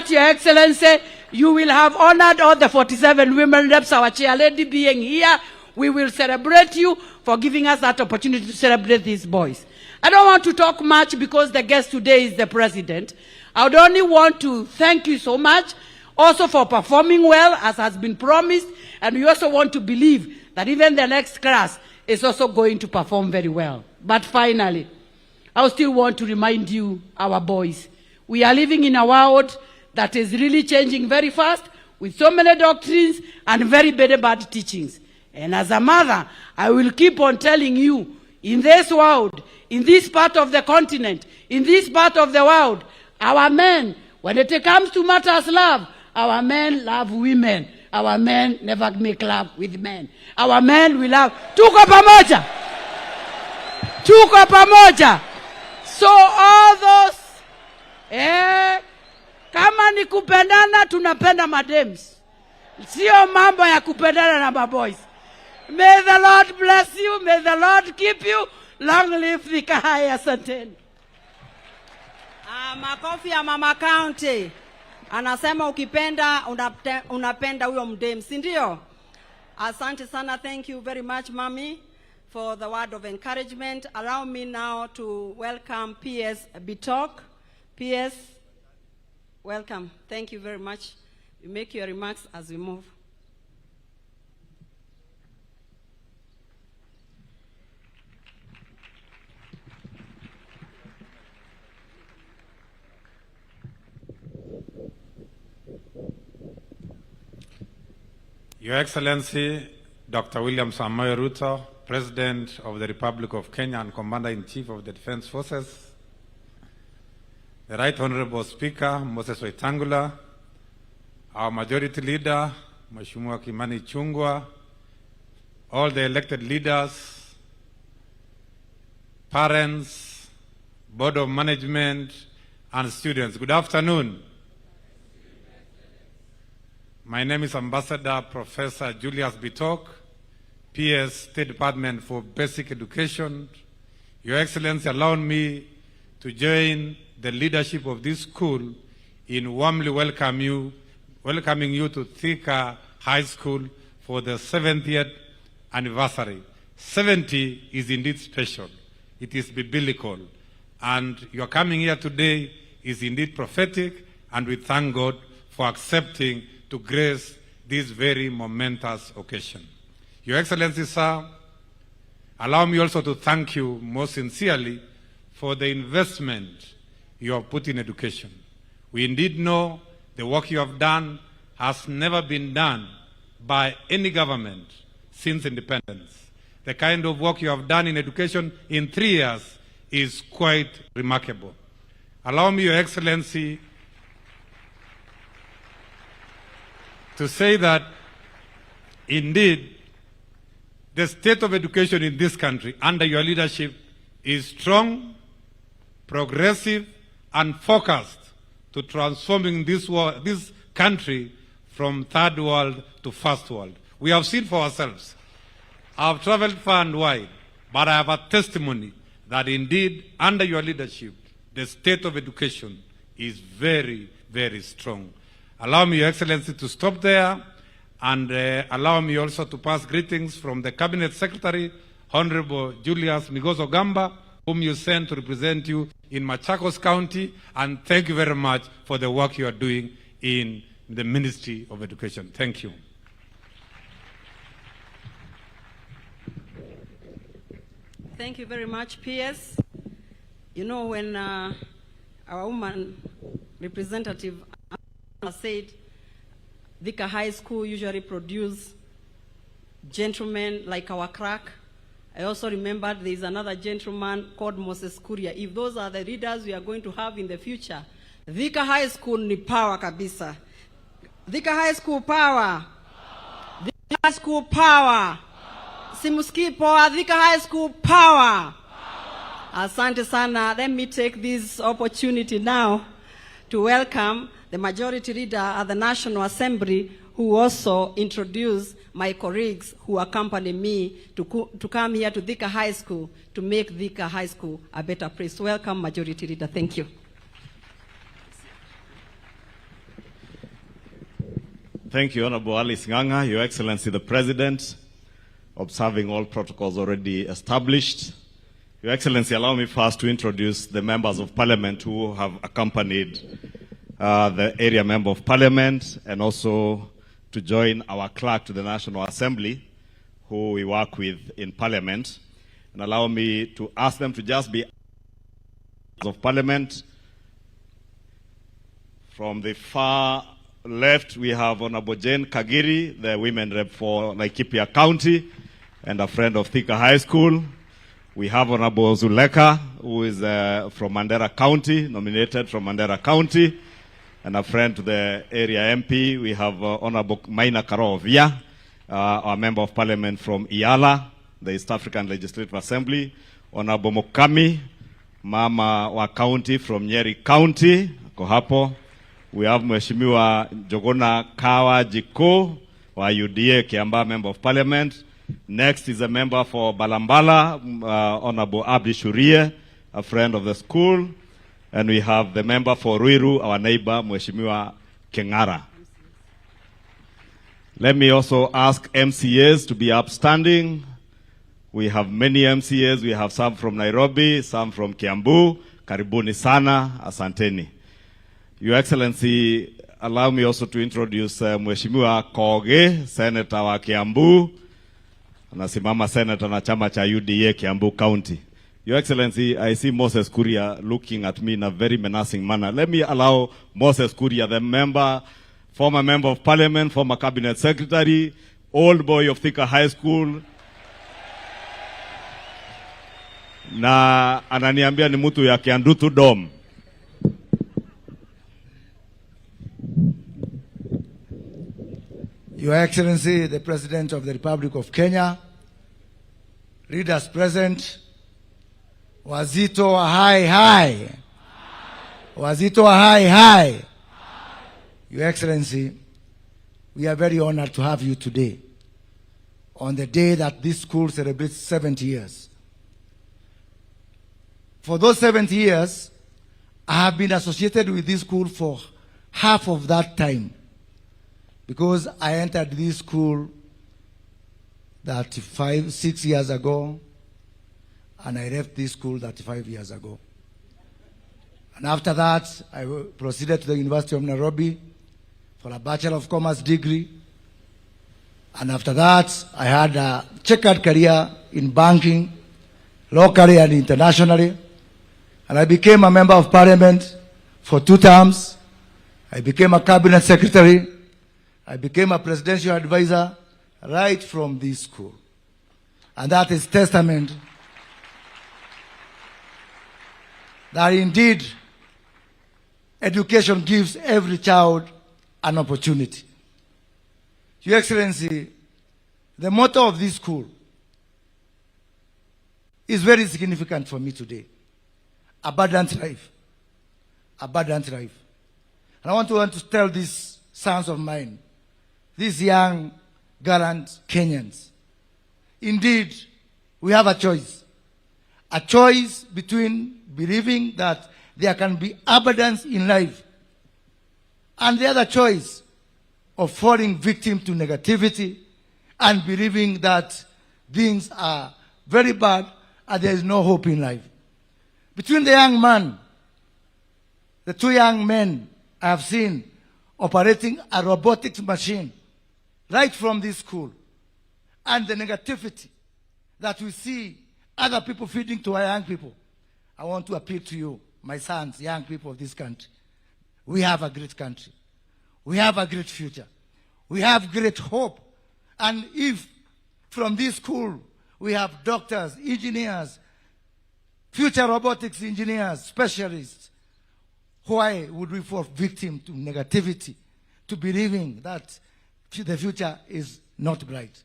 that, Your Excellency, you will have honored all the 47 women reps, our chair lady being here. We will celebrate you for giving us that opportunity to celebrate these boys. I don't want to talk much because the guest today is the president. I would only want to thank you so much also for performing well as has been promised, and we also want to believe that even the next class is also going to perform very well. But finally, I still want to remind you, our boys, we are living in a world that is really changing very fast with so many doctrines and very bad teachings. And as a mother, I will keep on telling you, in this world, in this part of the continent, in this part of the world, our men, when it comes to matters love, our men love women. Our men never make love with men. Our men will love. Tuko pamoja. Tuko pamoja. So all those, kama ni kupendana, tunapenda madems. Sio mambo ya kupendana na maboys. May the Lord bless you. May the Lord keep you. Long live Thika High. Asanteni. Makofi ya Mama County. Anasema ukipenda unapenda huyo mdem, si ndio? Asante sana. Thank you very much, Mami, for the word of encouragement. Allow me now to welcome PS Bitok. PS, welcome. Thank you very much. You make your remarks as we move. Your Excellency, Dr. William Samoei Ruto, President of the Republic of Kenya and Commander-in-Chief of the Defense Forces, the Right Honorable Speaker, Moses Wetangula, our Majority Leader, Mheshimiwa Kimani Ichung'wah, all the elected leaders, parents, Board of Management, and students. Good afternoon. My name is Ambassador Professor Julius Bitok, PS State Department for Basic Education. Your Excellency, allow me to join the leadership of this school in warmly welcoming you to Thika High School for the 70th anniversary. 70 is indeed special. It is biblical. And your coming here today is indeed prophetic, and we thank God for accepting to grace this very momentous occasion. Your Excellency, sir, allow me also to thank you most sincerely for the investment you have put in education. We indeed know the work you have done has never been done by any government since independence. The kind of work you have done in education in 3 years is quite remarkable. Allow me, Your Excellency, to say that indeed the state of education in this country under your leadership is strong, progressive, and focused to transforming this country from third world to first world. We have seen for ourselves. I have traveled far and wide, but I have a testimony that indeed under your leadership the state of education is very, very strong. Allow me, Your Excellency, to stop there, and allow me also to pass greetings from the Cabinet Secretary, Honorable Julius Migoso Gamba, whom you sent to represent you in Machakos County, and thank you very much for the work you are doing in the Ministry of Education. Thank you. Thank you very much, PS. You know, when our woman representative said Thika High School usually produce gentlemen like our crack, I also remembered there is another gentleman called Moses Kuria. If those are the leaders we are going to have in the future, Thika High School ni power kabisa. Thika High School power. Thika High School power. Simuski power. Thika High School power. Asante sana. Let me take this opportunity now to welcome the Majority Leader at the National Assembly, who also introduced my colleagues who accompany me to come here to Thika High School to make Thika High School a better place. Welcome, Majority Leader. Thank you. Thank you, Honorable Alice Nganga, Your Excellency the President, observing all protocols already established. Your Excellency, allow me first to introduce the members of Parliament who have accompanied the area member of Parliament, and also to join our clerk to the National Assembly, who we work with in Parliament. And allow me to ask them to just be of Parliament. From the far left, we have Honorable Jane Kagiri, the women rep for Laikipia County, and a friend of Thika High School. We have Honorable Zuleka, who is from Mandera County, nominated from Mandera County, and a friend to the area MP. We have Honorable Maina Karovia, our member of Parliament from Iala, the East African Legislative Assembly. Honorable Mokami, mama wa county from Nyeri County, ako hapo. We have Mheshimiwa Jogona Kawa Jiko wa UDA, Kiamba, member of Parliament. Next is a member for Balambala, Honorable Abdi Shurie, a friend of the school. And we have the member for Ruiru, our neighbor, Mheshimiwa Kengara. Let me also ask MCAs to be upstanding. We have many MCAs. We have some from Nairobi, some from Kiambu. Karibuni sana, asanteni. Your Excellency, allow me also to introduce Mheshimiwa Koge, Senator wa Kiambu. Anasimama Senator na chama cha UDA Kiambu County. Your Excellency, I see Moses Kuria looking at me in a very menacing manner. Let me allow Moses Kuria, the member, former member of Parliament, former cabinet secretary, old boy of Thika High School. Na ananiambia ni mtu ya Kiandutu Dom. Your Excellency, the President of the Republic of Kenya, leaders present, Wazito wa hai hai. Wazito wa hai hai. Your Excellency, we are very honored to have you today on the day that this school celebrates 70 years. For those 70 years, I have been associated with this school for half of that time, because I entered this school 6 years ago, and I left this school 35 years ago. And after that, I proceeded to the University of Nairobi for a Bachelor of Commerce degree. And after that, I had a checkered career in banking, locally and internationally. And I became a member of Parliament for 2 terms. I became a cabinet secretary. I became a presidential advisor right from this school. And that is testament that indeed education gives every child an opportunity. Your Excellency, the motto of this school is very significant for me today. Abundant life. Abundant life. And I want to tell these sons of mine, these young, gallant Kenyans, indeed, we have a choice. A choice between believing that there can be abundance in life and the other choice of falling victim to negativity and believing that things are very bad and there is no hope in life. Between the young man, the 2 young men I have seen operating a robotics machine right from this school, and the negativity that we see other people feeding to our young people, I want to appeal to you, my sons, young people of this country. We have a great country. We have a great future. We have great hope. And if from this school we have doctors, engineers, future robotics engineers, specialists, why would we fall victim to negativity, to believing that the future is not bright?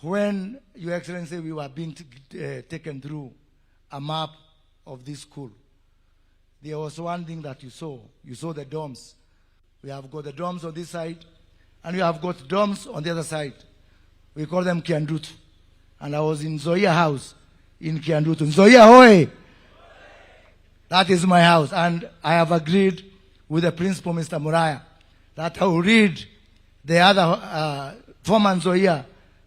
When, Your Excellency, we were being taken through a map of this school, there was one thing that you saw. You saw the domes. We have got the domes on this side, and we have got domes on the other side. We call them Kiandutu. And I was in Zoya house in Kiandutu. Zoya hoy! That is my house. And I have agreed with the principal, Mr. Muraya, that I will read the other former Nzoia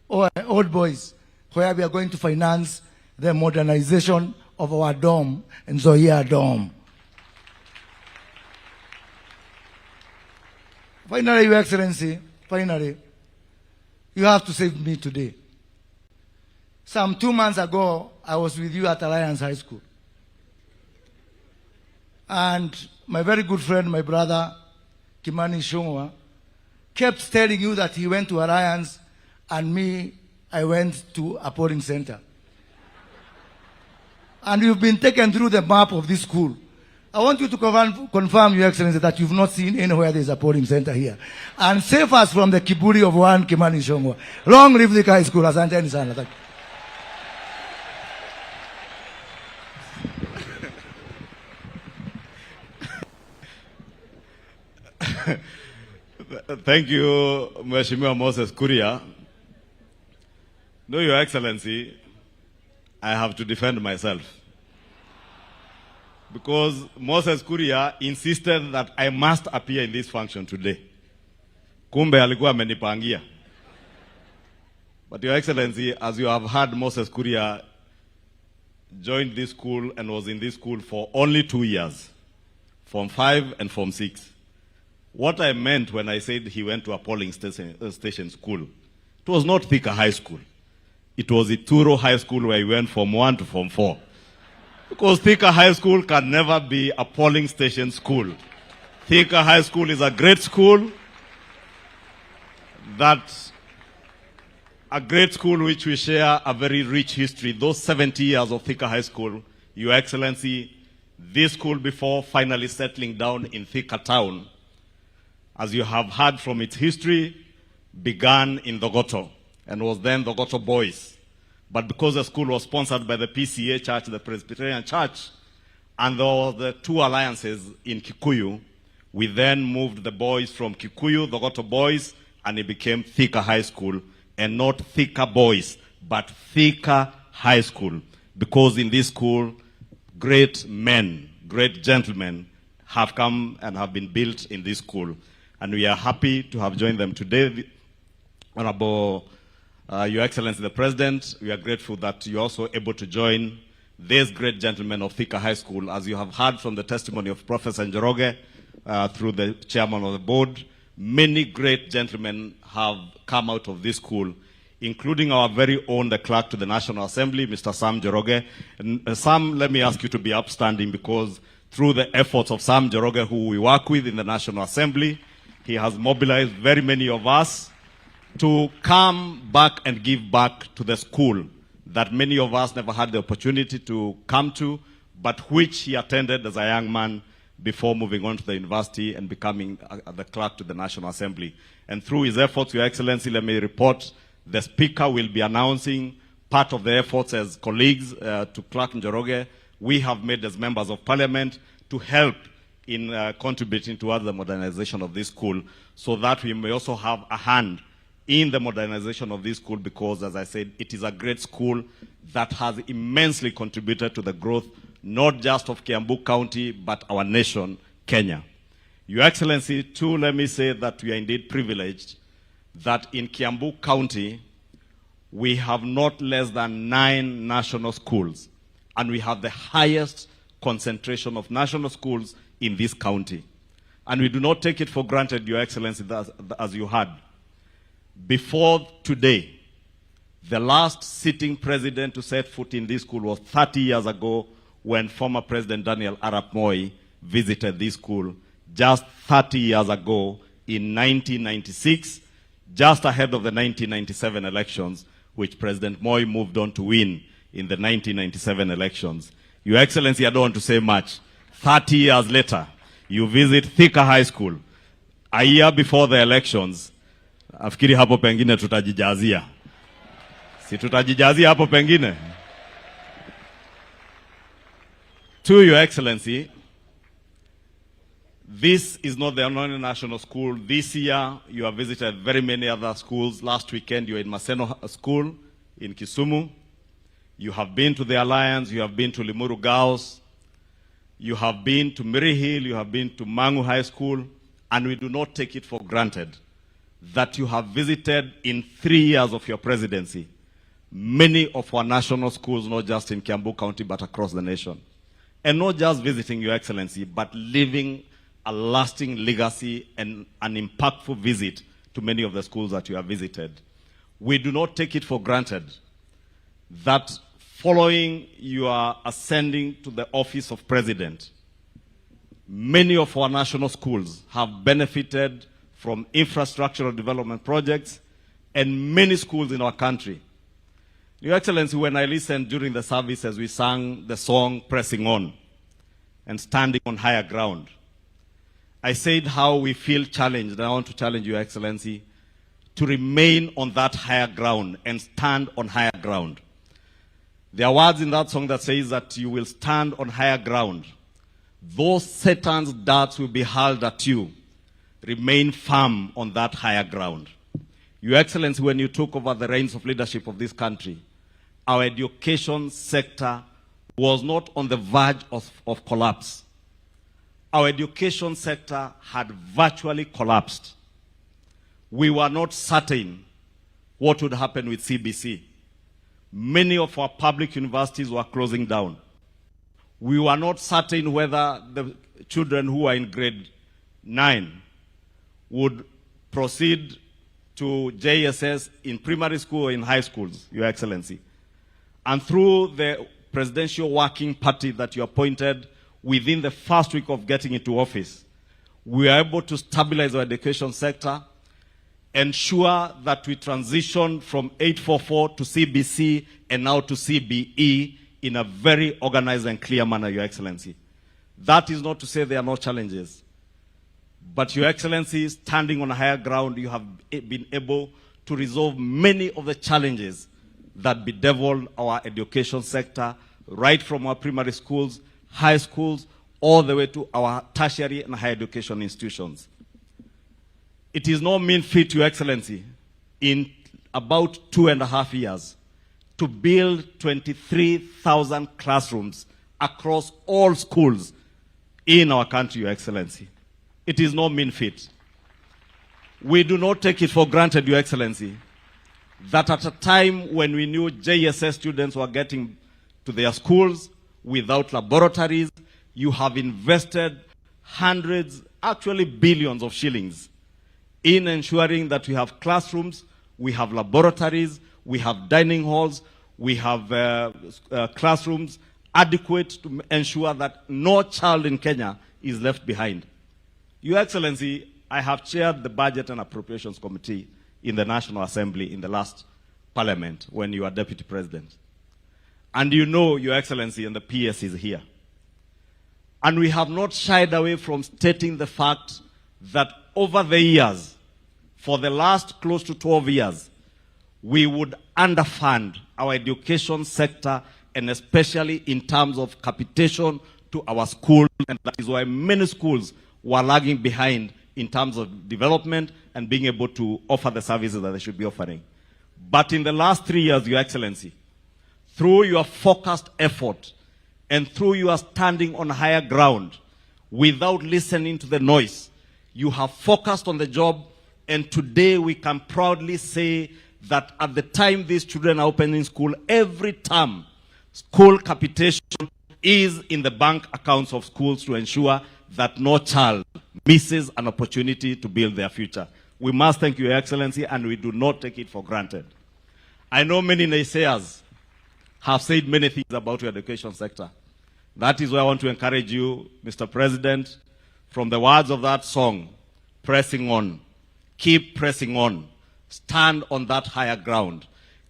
or old boys, where we are going to finance the modernization of our dome, Nzoia Dome. Finally, Your Excellency, finally, you have to save me today. Some 2 months ago, I was with you at Alliance High School. And my very good friend, my brother, Kimani Ichung'wah, kept telling you that he went to Alliance, and me, I went to a polling center. And you've been taken through the map of this school. I want you to confirm, Your Excellency, that you've not seen anywhere there's a polling center here. And save us from the kiburi of one Kimani Ichung'wah. Long live Thika High School. Asanteni sana. Thank you. Thank you, Mheshimiwa Moses Kuria. No, Your Excellency, I have to defend myself. Because Moses Kuria insisted that I must appear in this function today. Kumbe alikuwa amenipangia. But Your Excellency, as you have heard, Moses Kuria joined this school and was in this school for only 2 years, Form 5 and Form 6. What I meant when I said he went to a polling station school, it was not Thika High School. It was Ituro High School where he went Form 1 to Form 4. Because Thika High School can never be a polling station school. Thika High School is a great school, a great school which we share a very rich history. Those 70 years of Thika High School, Your Excellency, this school before finally settling down in Thika town, as you have heard from its history, began in Dogoto and was then Dogoto Boys. But because the school was sponsored by the PCA Church, the Presbyterian Church, and there were the 2 alliances in Kikuyu, we then moved the boys from Kikuyu, Dogoto Boys, and it became Thika High School, and not Thika Boys, but Thika High School. Because in this school, great men, great gentlemen have come and have been built in this school. And we are happy to have joined them today. Honorable Your Excellency the President, we are grateful that you're also able to join these great gentlemen of Thika High School. As you have heard from the testimony of Professor Njoroge through the chairman of the board, many great gentlemen have come out of this school, including our very own, the clerk to the National Assembly, Mr. Sam Njoroge. And Sam, let me ask you to be upstanding, because through the efforts of Sam Njoroge, who we work with in the National Assembly, he has mobilized very many of us to come back and give back to the school that many of us never had the opportunity to come to, but which he attended as a young man before moving on to the university and becoming the clerk to the National Assembly. And through his efforts, Your Excellency, let me report, the Speaker will be announcing part of the efforts as colleagues to Clerk Njoroge. We have made as members of Parliament to help in contributing towards the modernization of this school, so that we may also have a hand in the modernization of this school, because, as I said, it is a great school that has immensely contributed to the growth, not just of Kiambu County, but our nation, Kenya. Your Excellency, too, let me say that we are indeed privileged that in Kiambu County, we have not less than 9 national schools, and we have the highest concentration of national schools in this county. And we do not take it for granted, Your Excellency, as you heard. Before today, the last sitting president to set foot in this school was 30 years ago, when former President Daniel Arap Moi visited this school, just 30 years ago in 1996, just ahead of the 1997 elections, which President Moi moved on to win in the 1997 elections. Your Excellency, I don't want to say much. 30 years later, you visit Thika High School. A year before the elections, afikiri hapo pengine tutajijazia. Si tutajijazia hapo pengine? To Your Excellency, this is not the only national school. This year, you have visited very many other schools. Last weekend, you were in Maseno School in Kisumu. You have been to the Alliance. You have been to Limuru Girls. You have been to Miri Hill. You have been to Mangu High School. And we do not take it for granted that you have visited in 3 years of your presidency many of our national schools, not just in Kiambu County, but across the nation. And not just visiting, Your Excellency, but leaving a lasting legacy and an impactful visit to many of the schools that you have visited. We do not take it for granted that following your ascending to the office of president, many of our national schools have benefited from infrastructural development projects, and many schools in our country. Your Excellency, when I listened during the service as we sang the song Pressing On and Standing on Higher Ground, I said how we feel challenged, and I want to challenge Your Excellency to remain on that higher ground and stand on higher ground. There are words in that song that says that you will stand on higher ground. Those Satan's darts will be hurled at you. Remain firm on that higher ground. Your Excellency, when you took over the reins of leadership of this country, our education sector was not on the verge of collapse. Our education sector had virtually collapsed. We were not certain what would happen with CBC. Many of our public universities were closing down. We were not certain whether the children who are in grade 9 would proceed to JSS in primary school or in high schools, Your Excellency. And through the presidential working party that you appointed within the first week of getting into office, we are able to stabilize our education sector, ensure that we transition from 844 to CBC and now to CBE in a very organized and clear manner, Your Excellency. That is not to say there are no challenges. But Your Excellency, standing on a higher ground, you have been able to resolve many of the challenges that bedevil our education sector, right from our primary schools, high schools, all the way to our tertiary and higher education institutions. It is no mean feat, Your Excellency, in about 2.5 years, to build 23,000 classrooms across all schools in our country, Your Excellency. It is no mean feat. We do not take it for granted, Your Excellency, that at a time when we knew JSS students were getting to their schools without laboratories, you have invested hundreds, actually billions of shillings in ensuring that we have classrooms, we have laboratories, we have dining halls, we have classrooms adequate to ensure that no child in Kenya is left behind. Your Excellency, I have chaired the Budget and Appropriations Committee in the National Assembly in the last Parliament when you were Deputy President. And you know, Your Excellency, and the PS is here. And we have not shied away from stating the fact that over the years, for the last close to 12 years, we would underfund our education sector, and especially in terms of capitation to our schools, and that is why many schools were lagging behind in terms of development and being able to offer the services that they should be offering. But in the last 3 years, Your Excellency, through your focused effort and through your standing on higher ground, without listening to the noise, you have focused on the job, and today we can proudly say that at the time these children are opening school, every term, school capitation is in the bank accounts of schools to ensure that no child misses an opportunity to build their future. We must thank you, Your Excellency, and we do not take it for granted. I know many naysayers have said many things about your education sector. That is why I want to encourage you, Mr. President, from the words of that song, pressing on, keep pressing on, stand on that higher ground.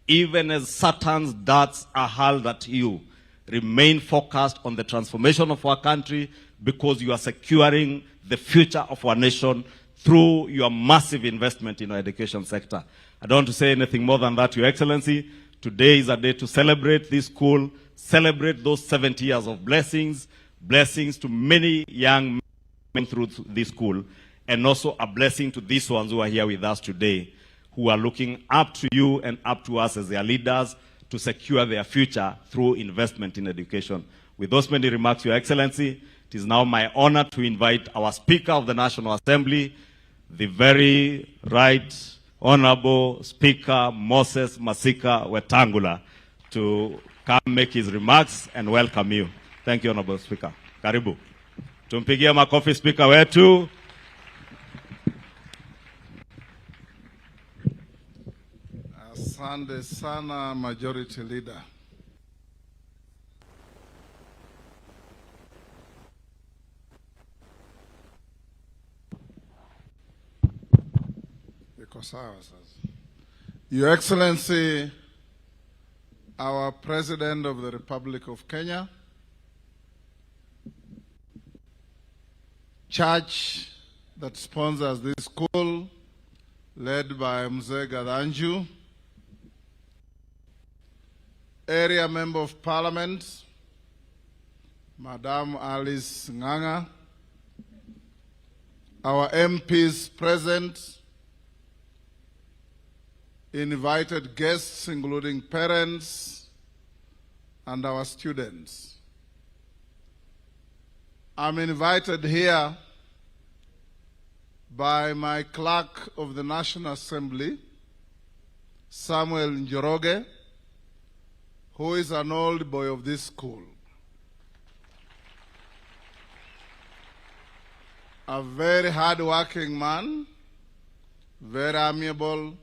Even as Satan's darts are hurled at you, remain focused on the transformation of our country, because you are securing the future of our nation through your massive investment in our education sector. I don't want to say anything more than that, Your Excellency. Today is a day to celebrate this school, celebrate those 70 years of blessings, blessings to many young men through this school, and also a blessing to these ones who are here with us today, who are looking up to you and up to us as their leaders to secure their future through investment in education. With those many remarks, Your Excellency, it is now my honor to invite our Speaker of the National Assembly, the very right Honorable Speaker Moses Masika Wetangula to come make his remarks and welcome you. Thank you, Honorable Speaker. Karibu. Tumpigia makofi Speaker wetu. Asante sana Majority Leader. Your Excellency, our President of the Republic of Kenya, church that sponsors this school, led by Mzee Gadanju, area Member of Parliament, Madam Alice Nganga, our MPs present, invited guests including parents and our students. I'm invited here by my clerk of the National Assembly, Samuel Njoroge, who is an old boy of this school. A very hard-working man, very amiable,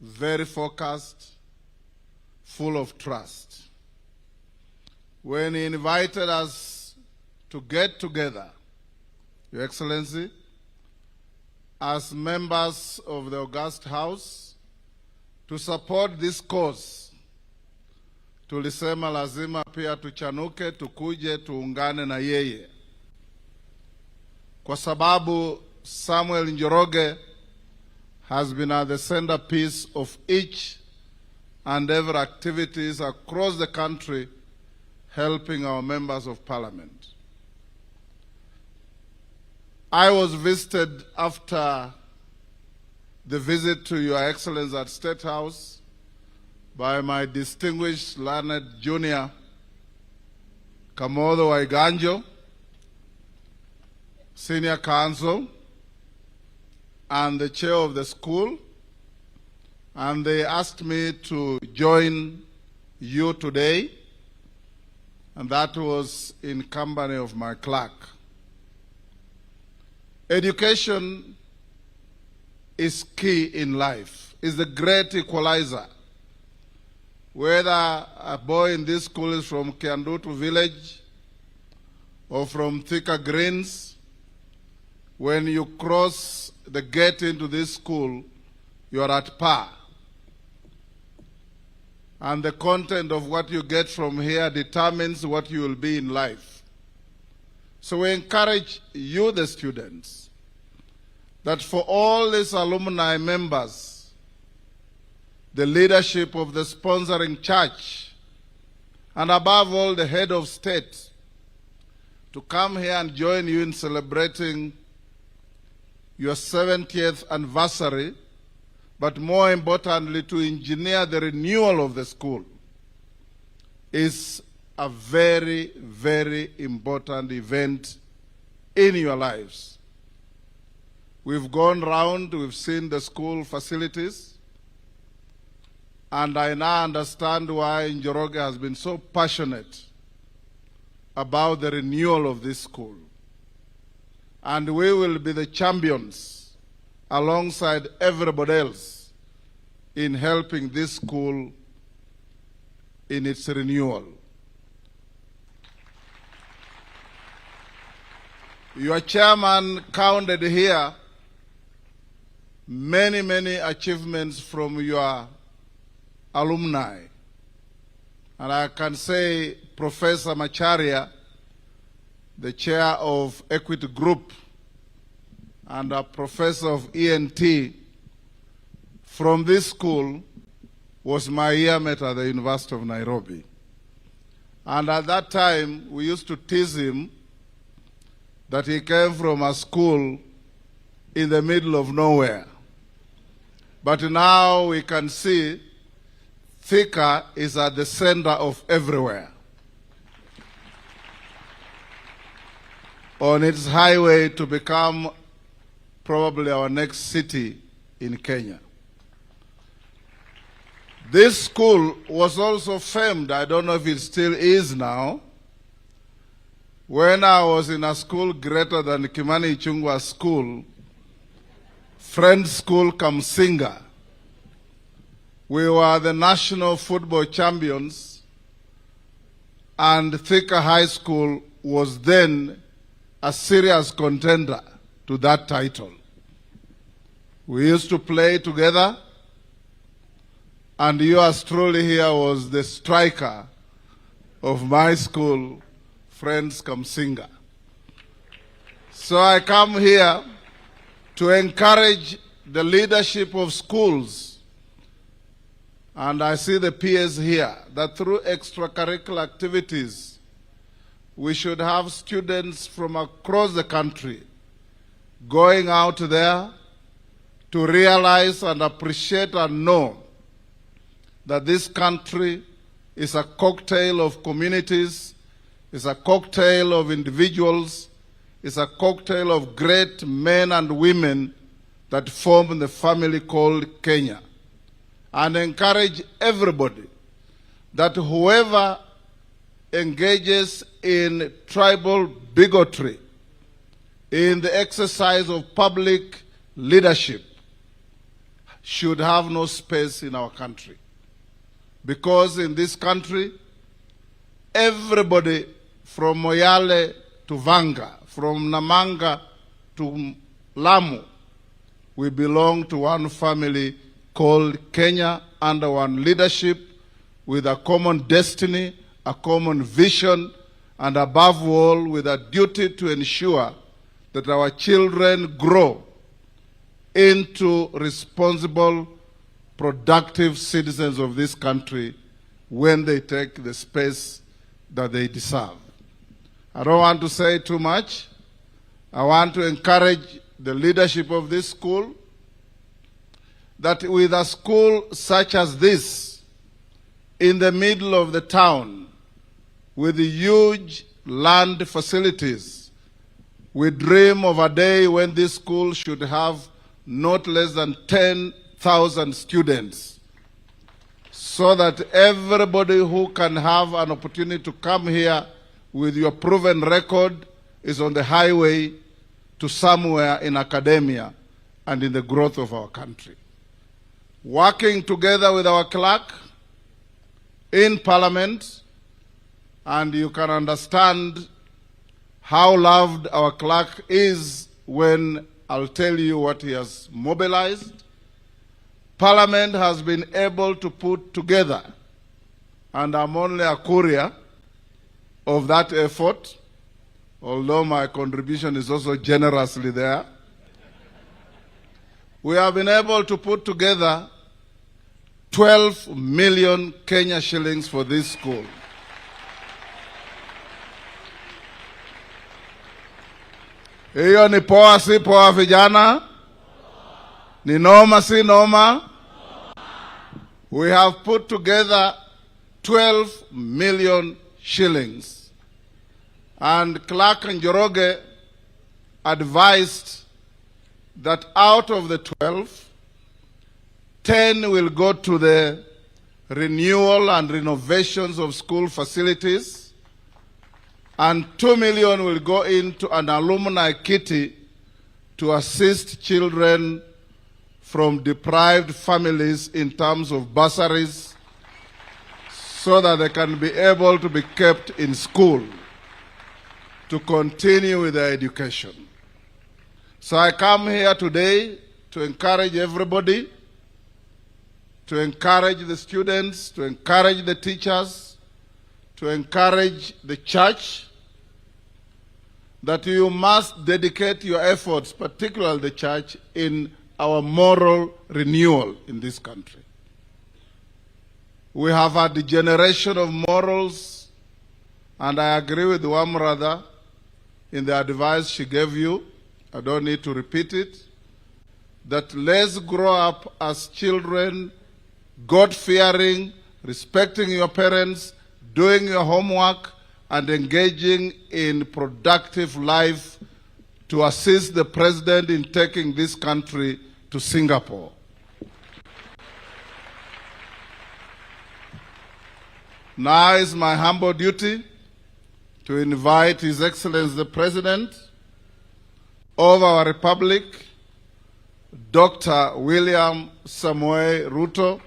very focused, full of trust. When he invited us to get together, Your Excellency, as members of the August House, to support this cause, tulisema lazima pia tuchanuke, tukuje, tuungane na yeye. Kwa sababu Samuel Njoroge has been at the centerpiece of each and every activities across the country, helping our members of parliament. I was visited after the visit to Your Excellency at State House by my distinguished learned junior, Kamodo Waiganjo, Senior Counsel, and the chair of the school, and they asked me to join you today, and that was in company of my clerk. Education is key in life, is the great equalizer. Whether a boy in this school is from Kiandutu village or from Thika Greens, when you cross the gate into this school, you are at par. And the content of what you get from here determines what you will be in life. So we encourage you, the students, that for all these alumni members, the leadership of the sponsoring church, and above all the head of state, to come here and join you in celebrating your 70th anniversary, but more importantly, to engineer the renewal of the school, is a very, very important event in your lives. We've gone round, we've seen the school facilities, and I now understand why Njoroge has been so passionate about the renewal of this school. And we will be the champions alongside everybody else in helping this school in its renewal. Your chairman counted here many, many achievements from your alumni. And I can say Professor Macharia, the chair of Equity Group and a professor of ENT from this school, was my yearmate at the University of Nairobi. And at that time, we used to tease him that he came from a school in the middle of nowhere. But now we can see Thika is at the center of everywhere, on its highway to become probably our next city in Kenya. This school was also famed, I don't know if it still is now, when I was in a school greater than Kimani Ichung'wah School, Friends School Kamsinga. We were the national football champions, and Thika High School was then a serious contender to that title. We used to play together, and yours truly here was the striker of my school, Friends Kamsinga. So I come here to encourage the leadership of schools, and I see the peers here, that through extracurricular activities, we should have students from across the country going out there to realize and appreciate and know that this country is a cocktail of communities, is a cocktail of individuals, is a cocktail of great men and women that form the family called Kenya. And encourage everybody that whoever engages in tribal bigotry, in the exercise of public leadership, should have no space in our country. Because in this country, everybody from Moyale to Vanga, from Namanga to Lamu, we belong to one family called Kenya, under one leadership, with a common destiny, a common vision, and above all, with a duty to ensure that our children grow into responsible, productive citizens of this country when they take the space that they deserve. I don't want to say too much. I want to encourage the leadership of this school that with a school such as this, in the middle of the town, with huge land facilities, we dream of a day when this school should have not less than 10,000 students, so that everybody who can have an opportunity to come here with your proven record is on the highway to somewhere in academia and in the growth of our country. Working together with our clerk in Parliament, and you can understand how loved our clerk is when I'll tell you what he has mobilized. Parliament has been able to put together, and I'm only a courier of that effort, although my contribution is also generously there. We have been able to put together 12 million Kenya shillings for this school. Hiyo ni poa si poa vijana? Ni noma si noma? We have put together 12 million shillings. And Clark and Njoroge advised that out of the 12, 10 will go to the renewal and renovations of school facilities, and 2 million will go into an alumni kitty to assist children from deprived families in terms of bursaries, so that they can be able to be kept in school to continue with their education. So I come here today to encourage everybody, to encourage the students, to encourage the teachers, to encourage the church, that you must dedicate your efforts, particularly the church, in our moral renewal in this country. We have had a degeneration of morals, and I agree with one brother in the advice she gave you. I don't need to repeat it, that let's grow up as children, God-fearing, respecting your parents, doing your homework, and engaging in productive life to assist the President in taking this country to Singapore. Now is my humble duty to invite His Excellency the President of our Republic, Dr. William Samoei Ruto,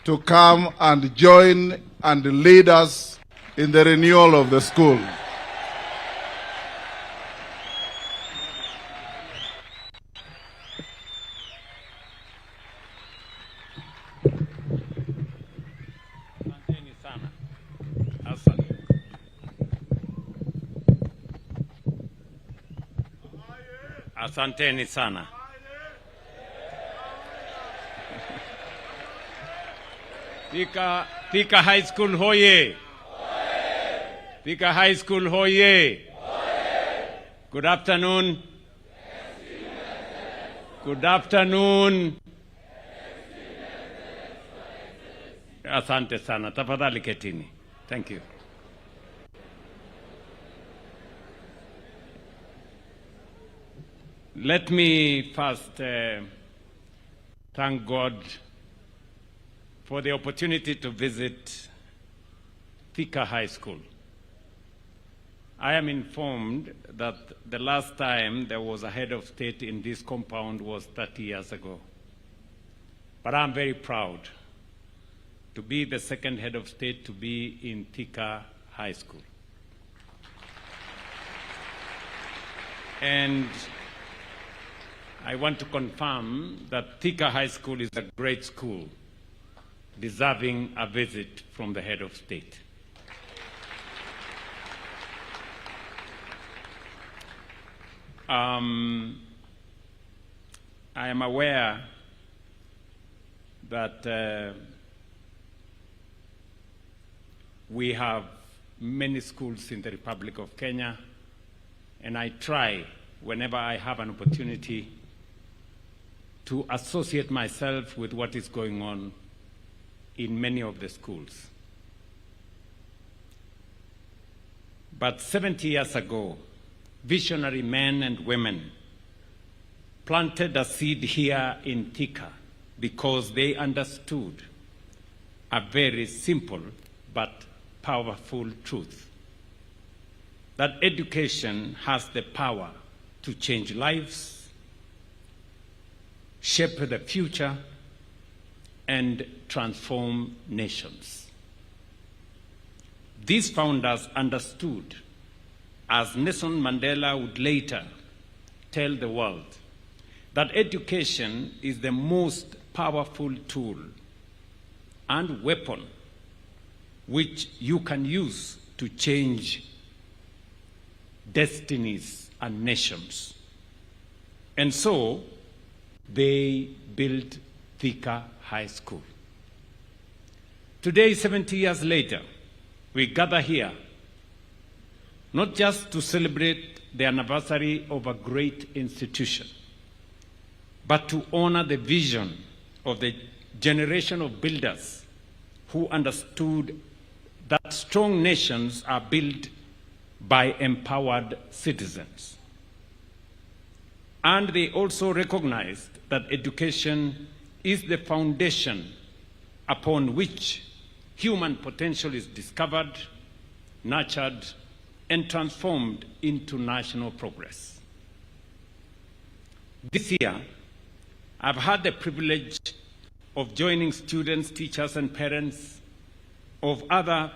to come and join and lead us in the renewal of the school. Asanteni sana. Thika High School hoye. Thika High School hoye. Good afternoon. Good afternoon. Asante sana. Tafadhali ketini. Thank you. Let me first thank God for the opportunity to visit Thika High School. I am informed that the last time there was a head of state in this compound was 30 years ago. But I'm very proud to be the second head of state to be in Thika High School. And I want to confirm that Thika High School is a great school, deserving a visit from the head of state. I am aware that we have many schools in the Republic of Kenya, and I try, whenever I have an opportunity, to associate myself with what is going on in many of the schools. But 70 years ago, visionary men and women planted a seed here in Thika because they understood a very simple but powerful truth, that education has the power to change lives, shape the future, and transform nations. These founders understood, as Nelson Mandela would later tell the world, that education is the most powerful tool and weapon which you can use to change destinies and nations. And so, they built Thika High School. Today, 70 years later, we gather here not just to celebrate the anniversary of a great institution, but to honor the vision of the generation of builders who understood that strong nations are built by empowered citizens. And they also recognized that education is the foundation upon which human potential is discovered, nurtured, and transformed into national progress. This year, I've had the privilege of joining students, teachers, and parents of other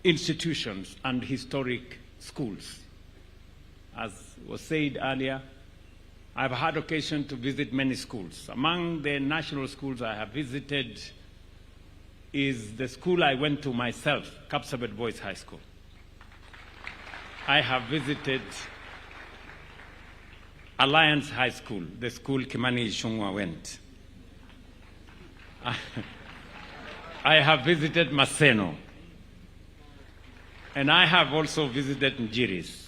institutions and historic schools. As was said earlier, I've had occasion to visit many schools. Among the national schools I have visited is the school I went to myself, Kapsabet Boys High School. I have visited Alliance High School, the school Kimani Ichung'wah went. I have visited Maseno. And I have also visited Njiris.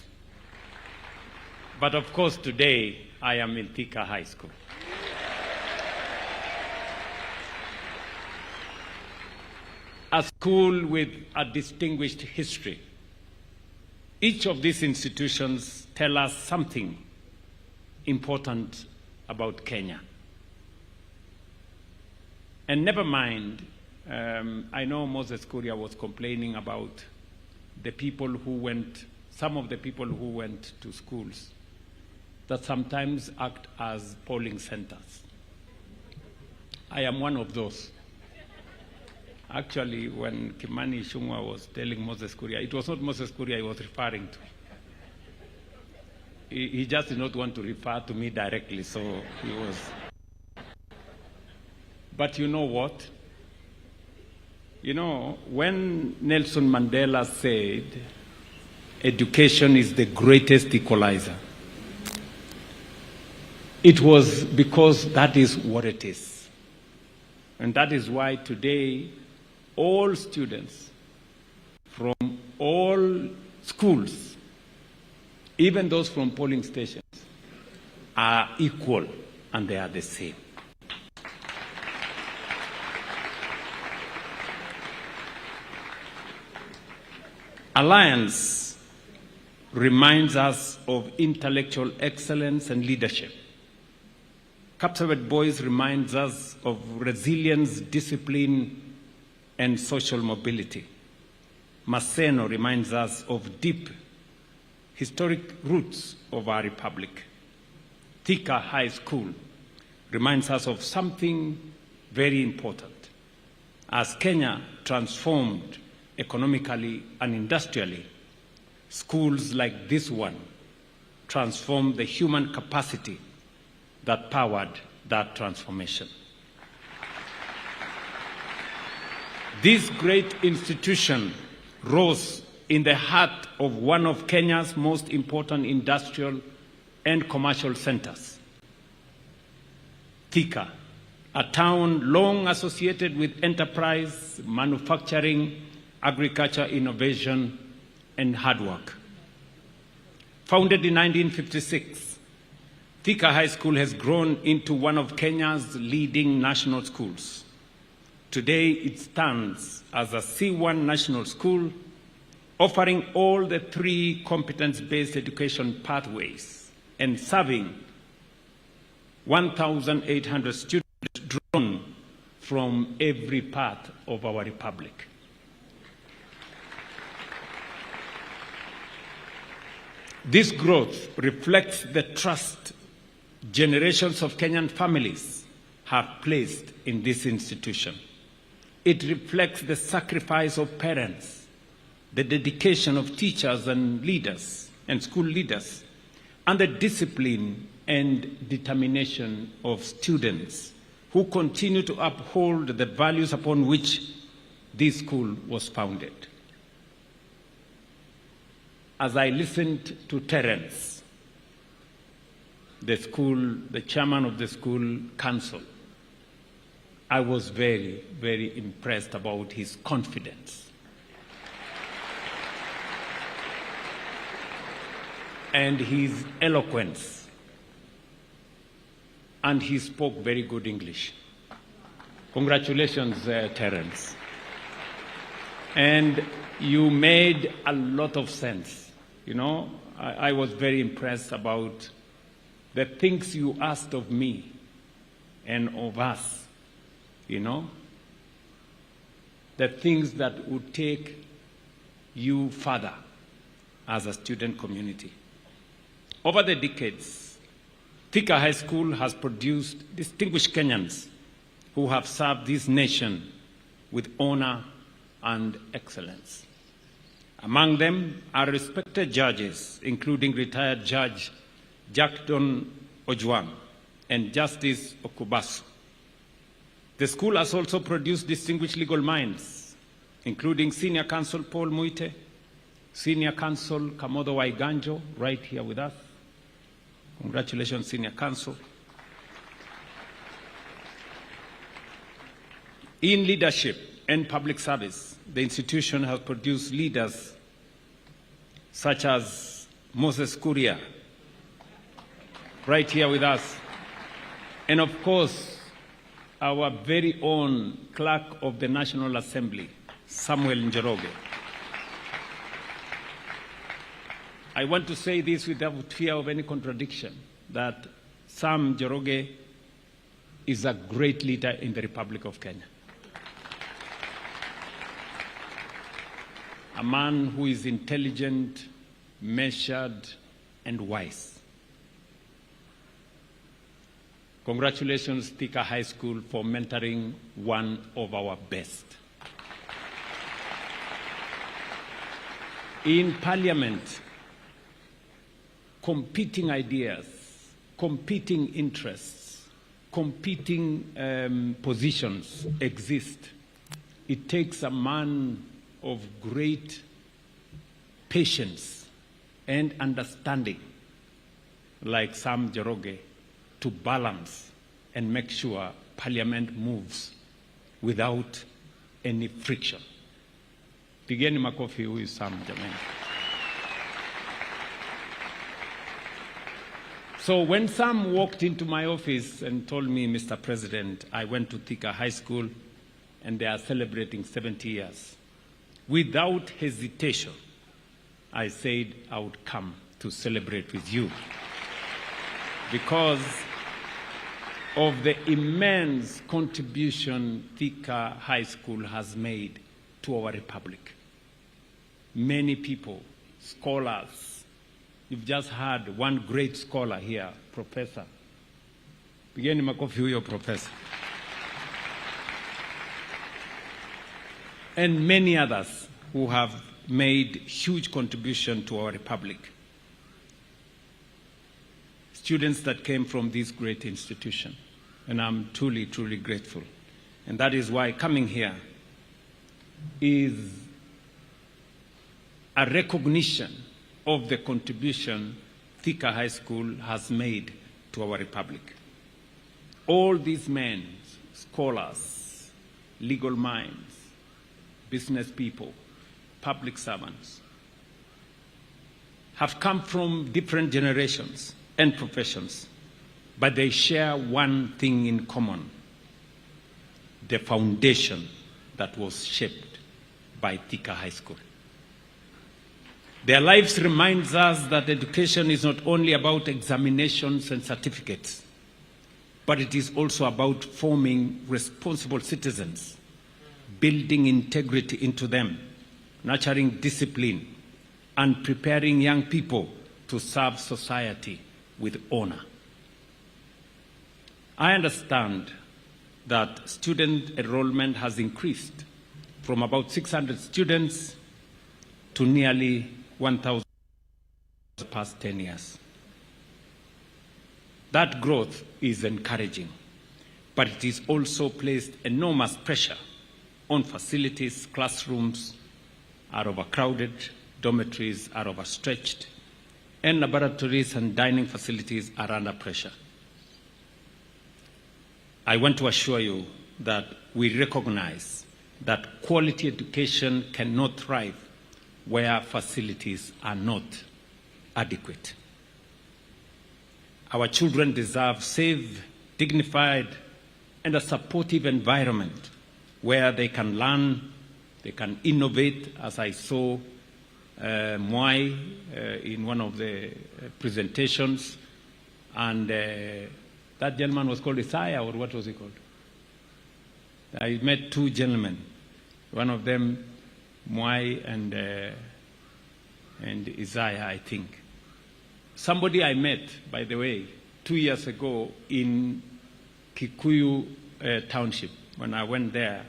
But of course, today, I am in Thika High School. A school with a distinguished history, Each of these institutions tell us something important about Kenya. And never mind, I know Moses Kuria was complaining about the people who went, some of the people who went to schools that sometimes act as polling centers. I am one of those. Actually, when Kimani Ichung'wah was telling Moses Kuria, it was not Moses Kuria he was referring to. He just did not want to refer to me directly, so he was. But you know what? You know, when Nelson Mandela said, education is the greatest equalizer, it was because that is what it is. And that is why today, all students from all schools, even those from polling stations, are equal and they are the same. Alliance reminds us of intellectual excellence and leadership. Kapsabet Boys reminds us of resilience, discipline, and social mobility. Maseno reminds us of deep historic roots of our republic. Thika High School reminds us of something very important. As Kenya transformed economically and industrially, schools like this one transformed the human capacity that powered that transformation. This great institution rose in the heart of one of Kenya's most important industrial and commercial centers, Thika, a town long associated with enterprise, manufacturing, agriculture, innovation, and hard work. Founded in 1956, Thika High School has grown into one of Kenya's leading national schools. Today, it stands as a C1 national school, offering all the 3 competence-based education pathways and serving 1,800 students drawn from every part of our republic. This growth reflects the trust generations of Kenyan families have placed in this institution. It reflects the sacrifice of parents, the dedication of teachers and leaders and school leaders, and the discipline and determination of students who continue to uphold the values upon which this school was founded. As I listened to Terence, the chairman of the school council, I was very, very impressed about his confidence and his eloquence, and he spoke very good English. Congratulations, Terence. And you made a lot of sense. You know, I was very impressed about the things you asked of me and of us, you know, the things that would take you further as a student community. Over the decades, Thika High School has produced distinguished Kenyans who have served this nation with honor and excellence. Among them are respected judges, including retired Judge Jackton Ojwang and Justice Okubasu. The school has also produced distinguished legal minds, including Senior Counsel Paul Muite, Senior Counsel Kamodo Waiganjo, right here with us. Congratulations, Senior Counsel. In leadership and public service, the institution has produced leaders such as Moses Kuria, right here with us, and of course, our very own Clerk of the National Assembly, Samuel Njoroge. I want to say this without fear of any contradiction, that Sam Njoroge is a great leader in the Republic of Kenya. A man who is intelligent, measured, and wise. Congratulations, Thika High School, for mentoring one of our best. In Parliament, competing ideas, competing interests, competing positions exist. It takes a man of great patience and understanding, like Sam Njoroge, to balance and make sure Parliament moves without any friction. Pigeni makofi huyu Sam jamani. So when Sam walked into my office and told me, Mr. President, I went to Thika High School and they are celebrating 70 years, without hesitation, I said I would come to celebrate with you because of the immense contribution Thika High School has made to our republic. Many people, scholars, you've just heard one great scholar here, Professor. Pigeni makofi huyo Professor. And many others who have made huge contribution to our republic. Students that came from this great institution. And I'm truly, truly grateful. And that is why coming here is a recognition of the contribution Thika High School has made to our republic. All these men, scholars, legal minds, business people, public servants, have come from different generations and professions, but they share one thing in common: the foundation that was shaped by Thika High School. Their lives reminds us that education is not only about examinations and certificates, but it is also about forming responsible citizens, building integrity into them, nurturing discipline, and preparing young people to serve society with honor. I understand that student enrollment has increased from about 600 students to nearly 1,000 the past 10 years. That growth is encouraging, but it is also placed enormous pressure on facilities. Classrooms are overcrowded, dormitories are overstretched, and laboratories and dining facilities are under pressure. I want to assure you that we recognize that quality education cannot thrive where facilities are not adequate. Our children deserve safe, dignified, and a supportive environment where they can learn, they can innovate, as I saw Mwai in one of the presentations, and that gentleman was called Isaiah, or what was he called? I met two gentlemen, one of them Mwai and Isaiah, I think. Somebody I met, by the way, 2 years ago in Kikuyu Township. When I went there,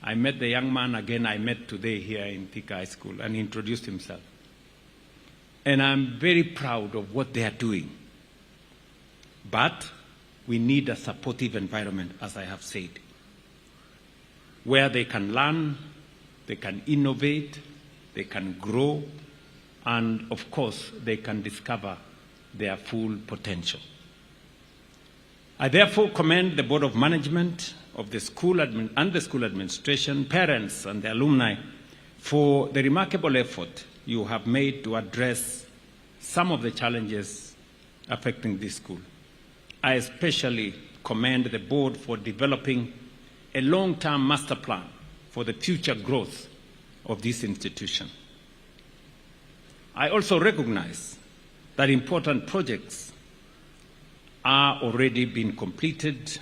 I met the young man again I met today here in Thika High School, and he introduced himself. And I'm very proud of what they are doing. But we need a supportive environment, as I have said, where they can learn, they can innovate, they can grow, and of course, they can discover their full potential. I therefore commend the Board of Management of the school and the school administration, parents and the alumni for the remarkable effort you have made to address some of the challenges affecting this school. I especially commend the board for developing a long-term master plan for the future growth of this institution. I also recognize that important projects are already being completed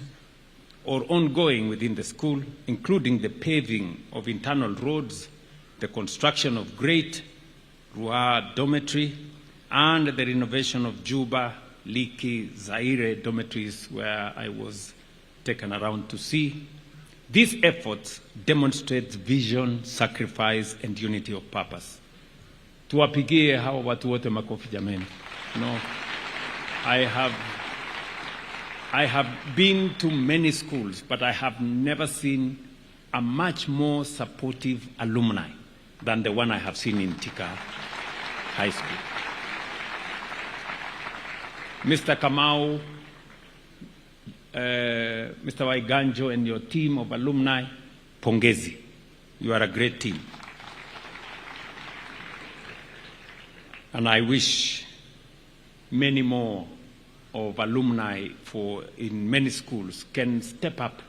or ongoing within the school, including the paving of internal roads, the construction of Great Ruaa Dormitory, and the renovation of Juba, Liki, Zaire dormitories, where I was taken around to see. These efforts demonstrate vision, sacrifice, and unity of purpose. Tuwapigie hawa watu wote makofi jameni. No, I have been to many schools, but I have never seen a much more supportive alumni than the one I have seen in Thika High School. Mr. Kamau, Mr. Waiganjo, and your team of alumni, pongezi. You are a great team. And I wish many more of alumni in many schools can step up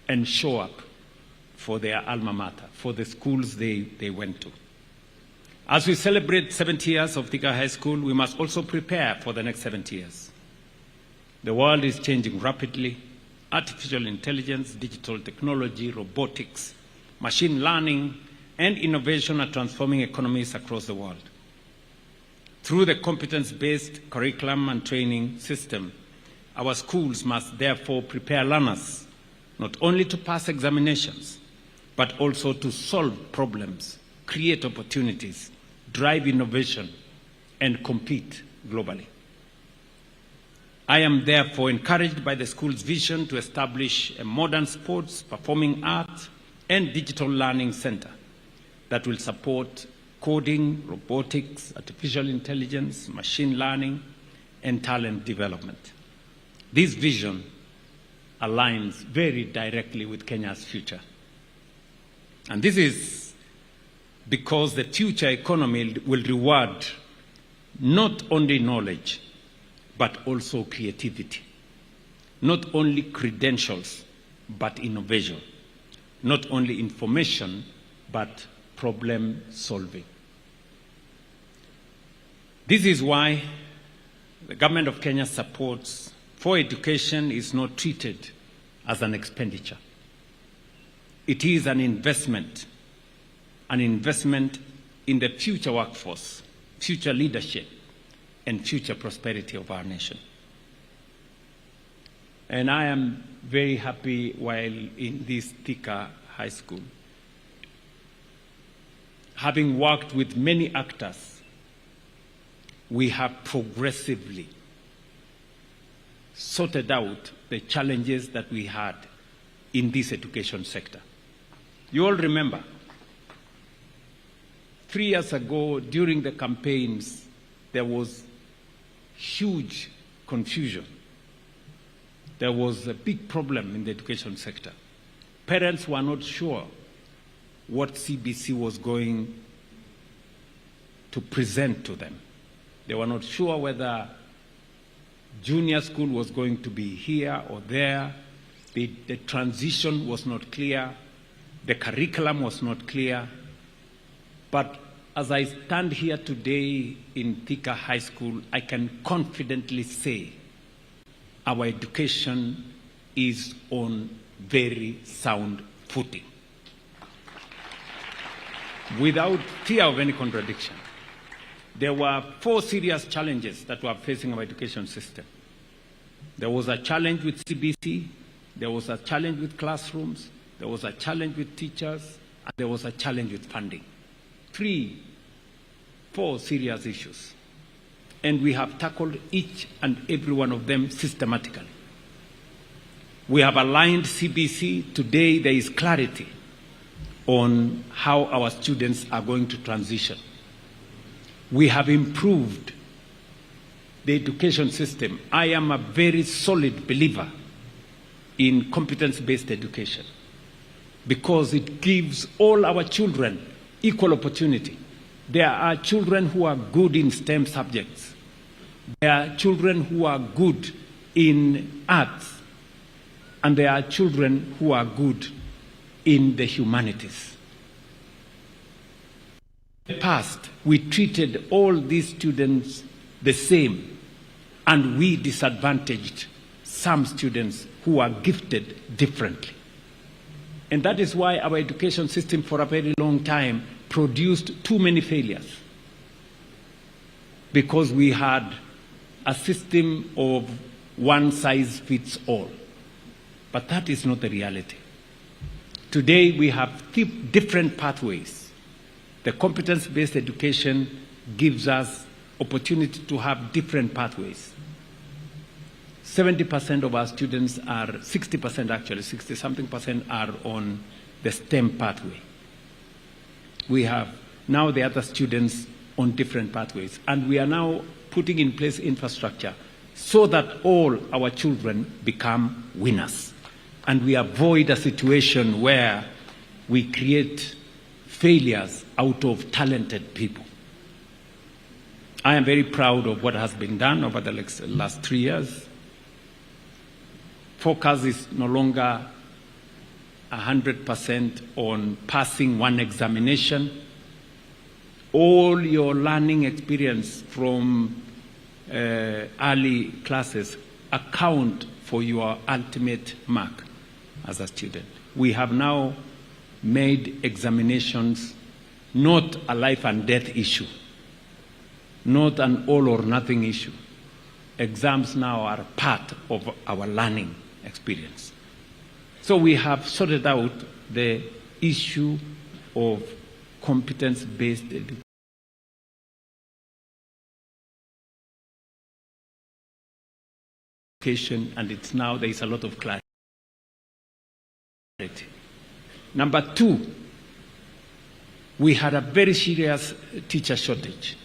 and show up for their alma mater, for the schools they went to. As we celebrate 70 years of Thika High School, we must also prepare for the next 70 years. The world is changing rapidly. Artificial intelligence, digital technology, robotics, machine learning, and innovation are transforming economies across the world. Through the competence-based curriculum and training system, our schools must therefore prepare learners not only to pass examinations, but also to solve problems, create opportunities, drive innovation, and compete globally. I am therefore encouraged by the school's vision to establish a modern sports, performing arts, and digital learning center that will support coding, robotics, artificial intelligence, machine learning, and talent development. This vision aligns very directly with Kenya's future. And this is because the future economy will reward not only knowledge, but also creativity. Not only credentials, but innovation. Not only information, but problem solving. This is why the government of Kenya supports for education is not treated as an expenditure. It is an investment in the future workforce, future leadership, and future prosperity of our nation. And I am very happy while in this Thika High School, having worked with many actors, we have progressively sorted out the challenges that we had in this education sector. You all remember, 3 years ago during the campaigns, there was huge confusion. There was a big problem in the education sector. Parents were not sure what CBC was going to present to them. They were not sure whether junior school was going to be here or there. The transition was not clear. The curriculum was not clear. But as I stand here today in Thika High School, I can confidently say our education is on very sound footing, without fear of any contradiction. There were 4 serious challenges that were facing our education system. There was a challenge with CBC, there was a challenge with classrooms, there was a challenge with teachers, and there was a challenge with funding. 4 serious issues. And we have tackled each and every one of them systematically. We have aligned CBC. Today there is clarity on how our students are going to transition. We have improved the education system. I am a very solid believer in competence-based education because it gives all our children equal opportunity. There are children who are good in STEM subjects. There are children who are good in arts. And there are children who are good in the humanities. the past, we treated all these students the same, and we disadvantaged some students who are gifted differently. And that is why our education system for a very long time produced too many failures. Because we had a system of one size fits all. But that is not the reality. Today we have different pathways. The competence-based education gives us opportunity to have different pathways. 70% of our students are, 60% actually, 60-something% are on the STEM pathway. We have now the other students on different pathways. And we are now putting in place infrastructure so that all our children become winners. And we avoid a situation where we create failures out of talented people. I am very proud of what has been done over the last 3 years. Focus is no longer 100% on passing one examination. All your learning experience from early classes account for your ultimate mark as a student. We have now made examinations not a life and death issue, not an all or nothing issue. Exams now are part of our learning experience. So we have sorted out the issue of competence-based education, and it's now there is a lot of clarity. Number two, we had a very serious teacher shortage.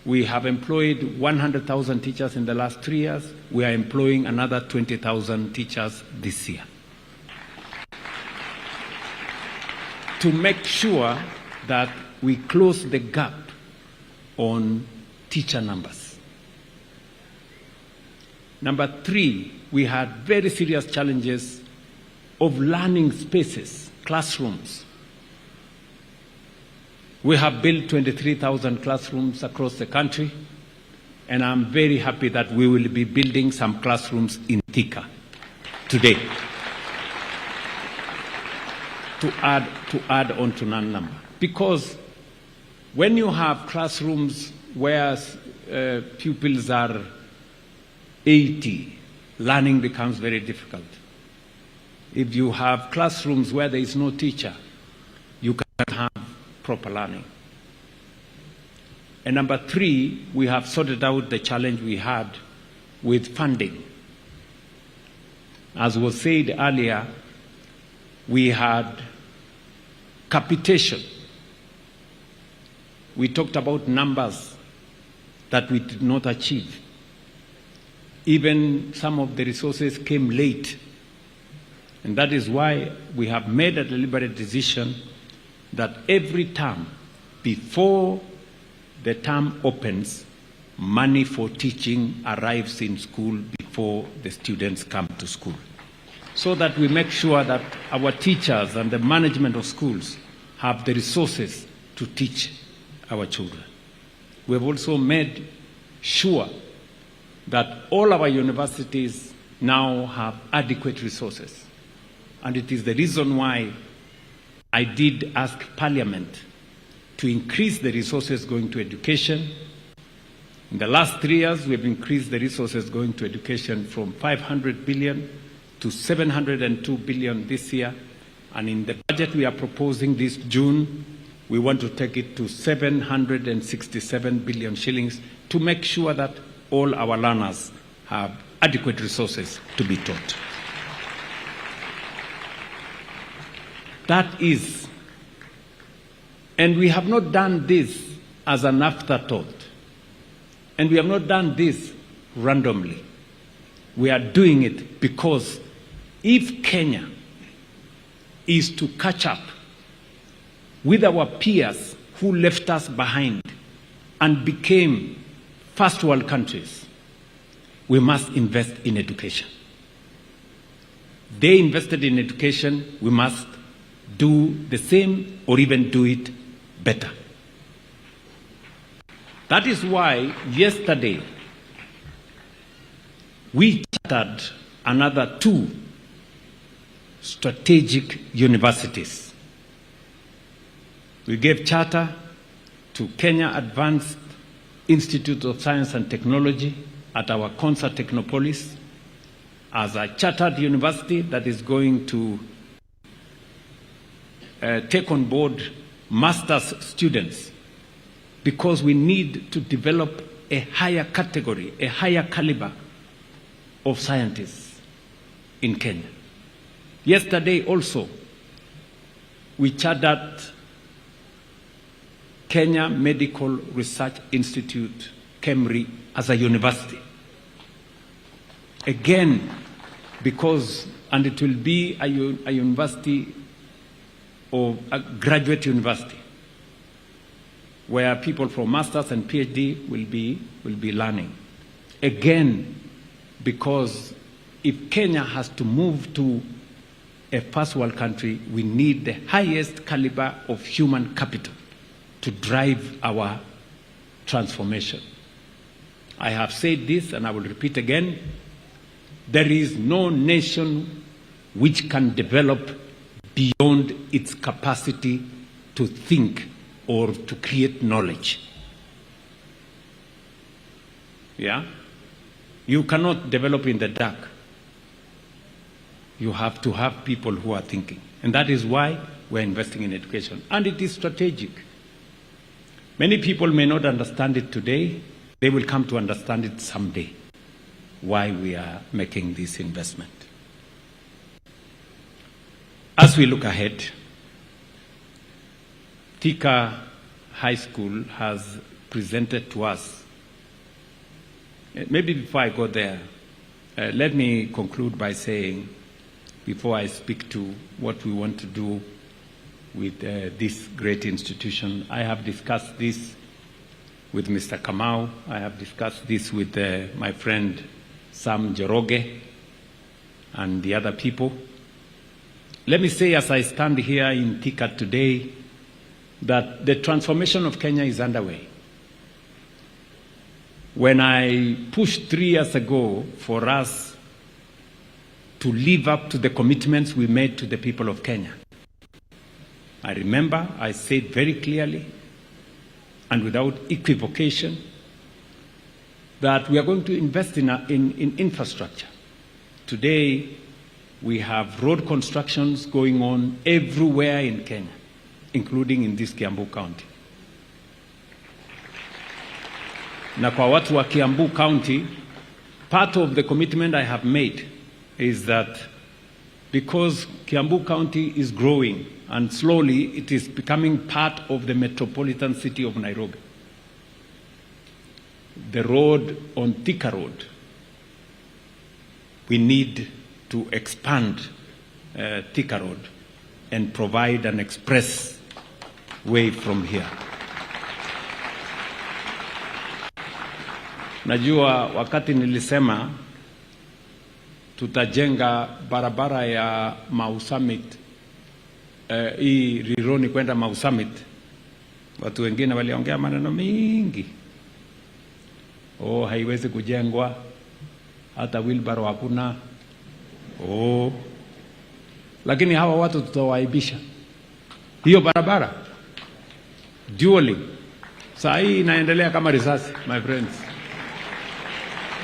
We have employed 100,000 teachers in the last 3 years. We are employing another 20,000 teachers this year, to make sure that we close the gap on teacher numbers. Number three, we had very serious challenges of learning spaces, classrooms. We have built 23,000 classrooms across the country, and I'm very happy that we will be building some classrooms in Thika today to add on to that number. Because when you have classrooms where pupils are 80, learning becomes very difficult. If you have classrooms where there is no teacher, you cannot have proper learning. And number three, we have sorted out the challenge we had with funding. As was said earlier, we had capitation. We talked about numbers that we did not achieve. Even some of the resources came late. And that is why we have made a deliberate decision that every term, before the term opens, money for teaching arrives in school before the students come to school, so that we make sure that our teachers and the management of schools have the resources to teach our children. We have also made sure that all our universities now have adequate resources. And it is the reason why I did ask Parliament to increase the resources going to education. In the last 3 years, we have increased the resources going to education from 500 billion to 702 billion this year. And in the budget we are proposing this June, we want to take it to 767 billion shillings to make sure that all our learners have adequate resources to be taught. That is, and we have not done this as an afterthought, and we have not done this randomly. We are doing it because if Kenya is to catch up with our peers who left us behind and became first world countries, we must invest in education. They invested in education, we must do the same or even do it better. That is why yesterday we chartered another 2 strategic universities. We gave charter to Kenya Advanced Institute of Science and Technology at our Concert Technopolis as a chartered university that is going to take on board master's students, because we need to develop a higher category, a higher caliber of scientists in Kenya. Yesterday also, we chartered Kenya Medical Research Institute, KEMRI, as a university. Again, because, and it will be a university, or a graduate university, where people from master's and PhD will be learning. Again, because if Kenya has to move to a first world country, we need the highest caliber of human capital to drive our transformation. I have said this and I will repeat again. There is no nation which can develop beyond its capacity to think or to create knowledge. Yeah? You cannot develop in the dark. You have to have people who are thinking. And that is why we're investing in education. And it is strategic. Many people may not understand it today. They will come to understand it someday, why we are making this investment. As we look ahead, Thika High School has presented to us. Maybe before I go there, let me conclude by saying, before I speak to what we want to do with this great institution, I have discussed this with Mr. Kamau. I have discussed this with my friend Sam Jeroge and the other people. Let me say, as I stand here in Thika today, that the transformation of Kenya is underway. When I pushed 3 years ago for us to live up to the commitments we made to the people of Kenya, I remember I said very clearly and without equivocation that we are going to invest in infrastructure. Today, we have road constructions going on everywhere in Kenya, including in this Kiambu County. Na kwa watu wa Kiambu County, part of the commitment I have made is that because Kiambu County is growing and slowly it is becoming part of the metropolitan city of Nairobi, the road on Thika Road, we need to expand Thika Road and provide an express way from here. Najua wakati nilisema tutajenga barabara ya Mau Summit, hii Rironi kwenda Mau Summit, watu wengine waliongea maneno mingi. Haiwezi kujengwa, hata wheelbarrow hakuna. Lakini hawa watu tutawaibisha. Hiyo barabara dually saa hii inaendelea kama risasi, my friends.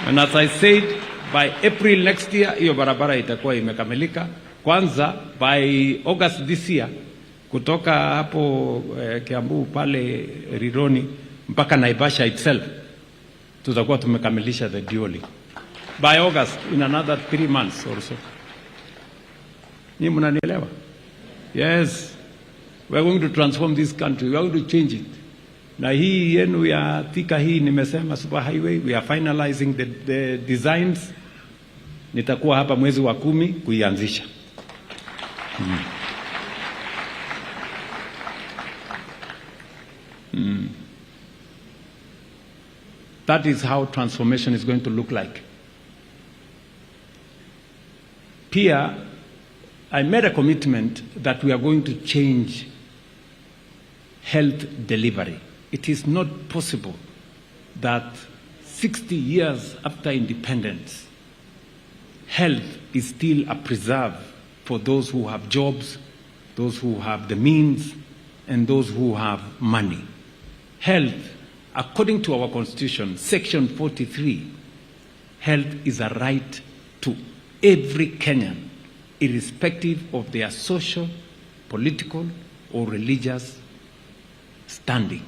And as I said, by April next year, hiyo barabara itakuwa imekamilika. Kwanza, by August this year, kutoka hapo Kiambu pale Rironi mpaka Naivasha itself, tutakuwa tumekamilisha the dually. By August, in another 3 months or so. Ni mnanielewa? Yes. We are going to transform this country. We are going to change it. Na hii yenu ya Thika hii nimesema super highway, we are finalizing the designs. Nitakuwa hapa mwezi wa 10 kuianzisha. That is how transformation is going to look like. Pia I made a commitment that we are going to change health delivery. It is not possible that 60 years after independence, health is still a preserve for those who have jobs, those who have the means, and those who have money. Health, according to our Constitution, Section 43, health is a right to every Kenyan, irrespective of their social, political, or religious standing.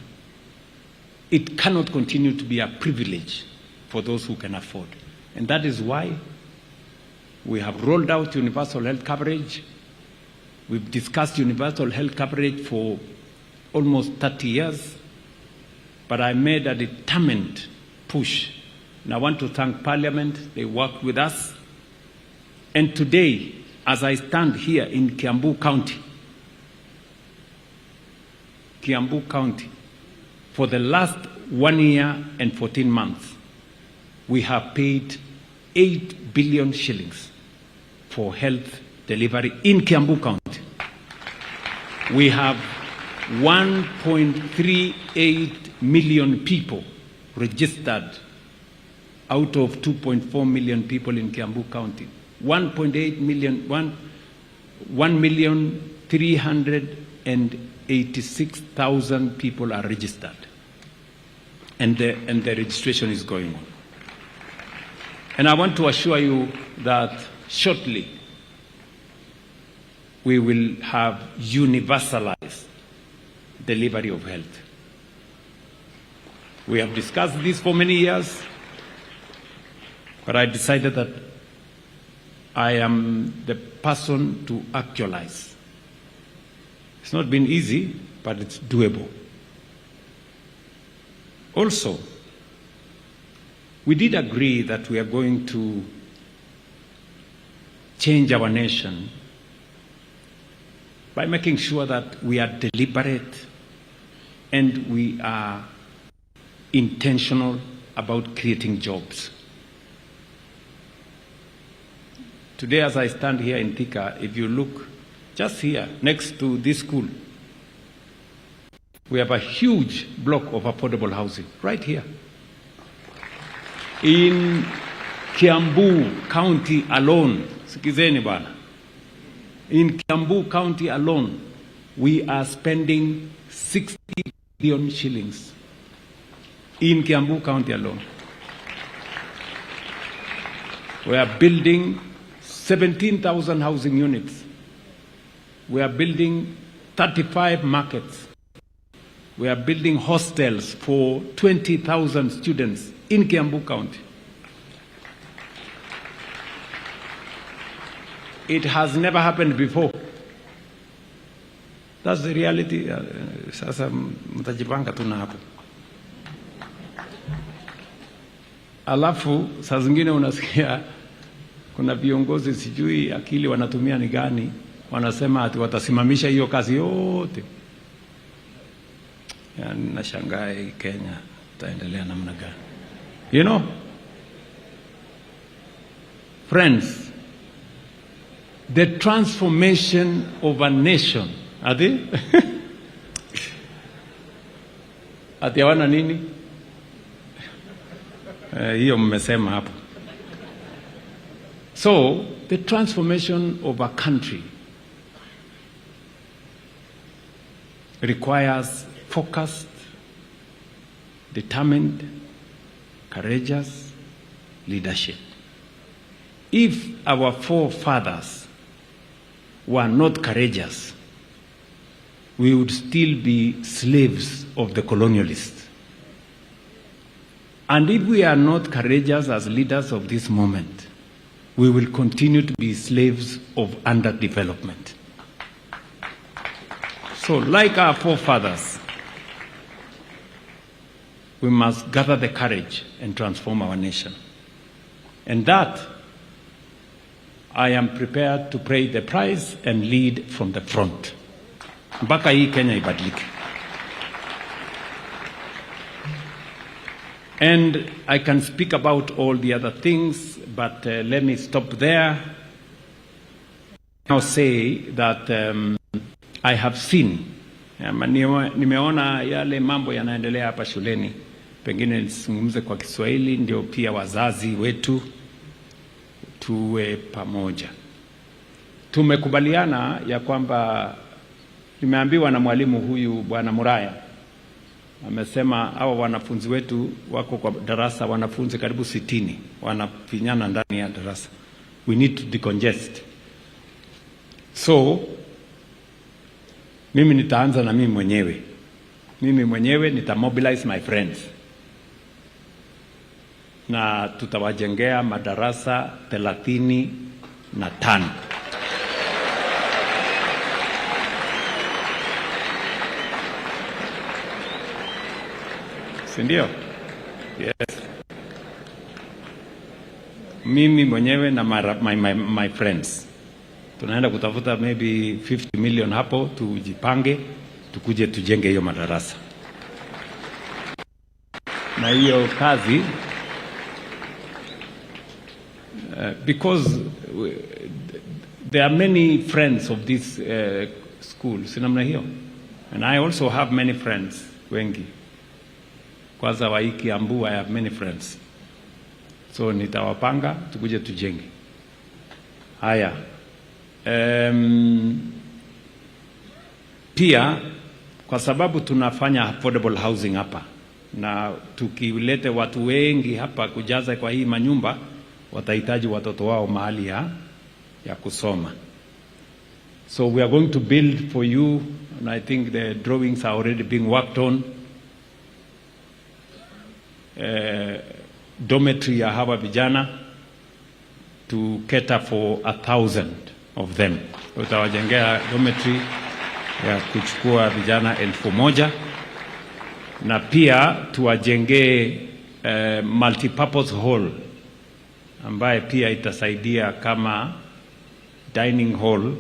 It cannot continue to be a privilege for those who can afford. And that is why we have rolled out universal health coverage. We've discussed universal health coverage for almost 30 years, but I made a determined push. And I want to thank Parliament. They worked with us. And today, as I stand here in Kiambu County, for the last 1 year and 14 months, we have paid 8 billion shillings for health delivery in Kiambu County. We have 1.38 million people registered out of 2.4 million people in Kiambu County. 1.8 million, 1,386,000 people are registered. And the registration is going on. And I want to assure you that shortly we will have universalized delivery of health. We have discussed this for many years, but I decided that I am the person to actualize. It's not been easy, but it's doable. Also, we did agree that we are going to change our nation by making sure that we are deliberate and we are intentional about creating jobs. Today, as I stand here in Thika, if you look just here next to this school, we have a huge block of affordable housing right here. In Kiambu County alone, sikizeni bana, in Kiambu County alone, we are spending 60 billion shillings. In Kiambu County alone. We are building 17,000 housing units. We are building 35 markets. We are building hostels for 20,000 students in Kiambu County. It has never happened before. That's the reality. Sasa mtajipanga tu na hapo. Alafu saa zingine unasikia kuna viongozi sijui akili wanatumia ni gani, wanasema ati watasimamisha hiyo kazi yote. Yani nashangaa Kenya taendelea namna gani? You know, friends, the transformation of a nation, ati ati hawana nini? Hiyo mmesema hapo. So, the transformation of a country requires focused, determined, courageous leadership. If our forefathers were not courageous, we would still be slaves of the colonialists. And if we are not courageous as leaders of this moment, we will continue to be slaves of underdevelopment. So, like our forefathers, we must gather the courage and transform our nation. And that, I am prepared to pay the price and lead from the front. Mpaka hii Kenya ibadilike. And I can speak about all the other things, but let me stop there. now say that I have seen, nimeona yale mambo yanaendelea hapa shuleni, pengine nisungumze kwa Kiswahili ndio pia wazazi wetu tuwe pamoja. Tumekubaliana ya kwamba, nimeambiwa na mwalimu huyu Bwana Muraya, amesema hawa wanafunzi wetu wako kwa darasa, wanafunzi karibu 60 wanafinyana ndani ya darasa. We need to decongest. So mimi nitaanza na mimi mwenyewe. Mimi mwenyewe nitamobilize my friends, na tutawajengea madarasa 35. Sindio? Yes. Mimi mwenyewe na my friends tunaenda kutafuta maybe 50 million hapo, tujipange tukuje tujenge hiyo madarasa. Na hiyo kazi because there are many friends of this school, sinamna hiyo, and I also have many friends wengi. Kwanza waiki Ambu, I have many friends. So nitawapanga tukuje tujenge. Haya. Pia kwa sababu tunafanya affordable housing hapa, na tukilete watu wengi hapa kujaza kwa hii manyumba, watahitaji watoto wao mahali ya kusoma. So we are going to build for you, and I think the drawings are already being worked on. Dormitory ya hawa vijana to cater for 1,000 of them. Utawajengea dormitory ya kuchukua vijana 1,000, na pia tuwajengee multipurpose hall ambaye pia itasaidia kama dining hall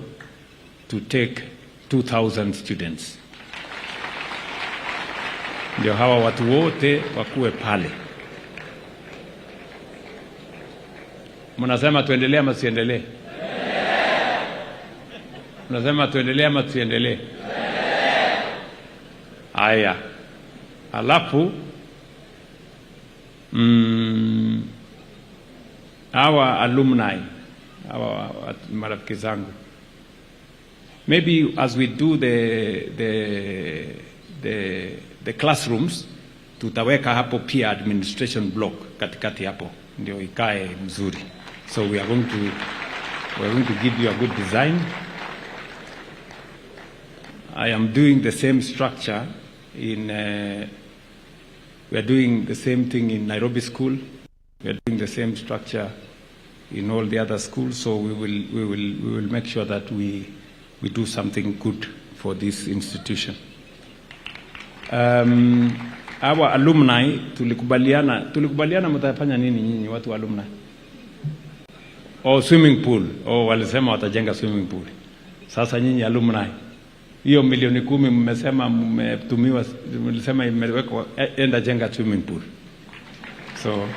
to take 2,000 students. Ndio hawa watu wote wakuwe pale. Mnasema tuendelee ama tusiendelee? Mnasema tuendelee ama tusiendelee? Haya. Alafu hawa alumni, hawa marafiki zangu, maybe as we do the classrooms, tutaweka hapo pia administration block katikati hapo ndio ikae mzuri. So we are going to give you a good design. I am doing the same structure in we are doing the same thing in Nairobi school. We are doing the same structure in all the other schools. So we will make sure that we do something good for this institution. Our alumni tulikubaliana mtafanya nini nyinyi watu wa alumni? Swimming pool. Walisema watajenga swimming pool. Sasa nyinyi alumni, hiyo milioni 10 mmesema mmetumiwa, mlisema imewekwa, enda jenga swimming pool. So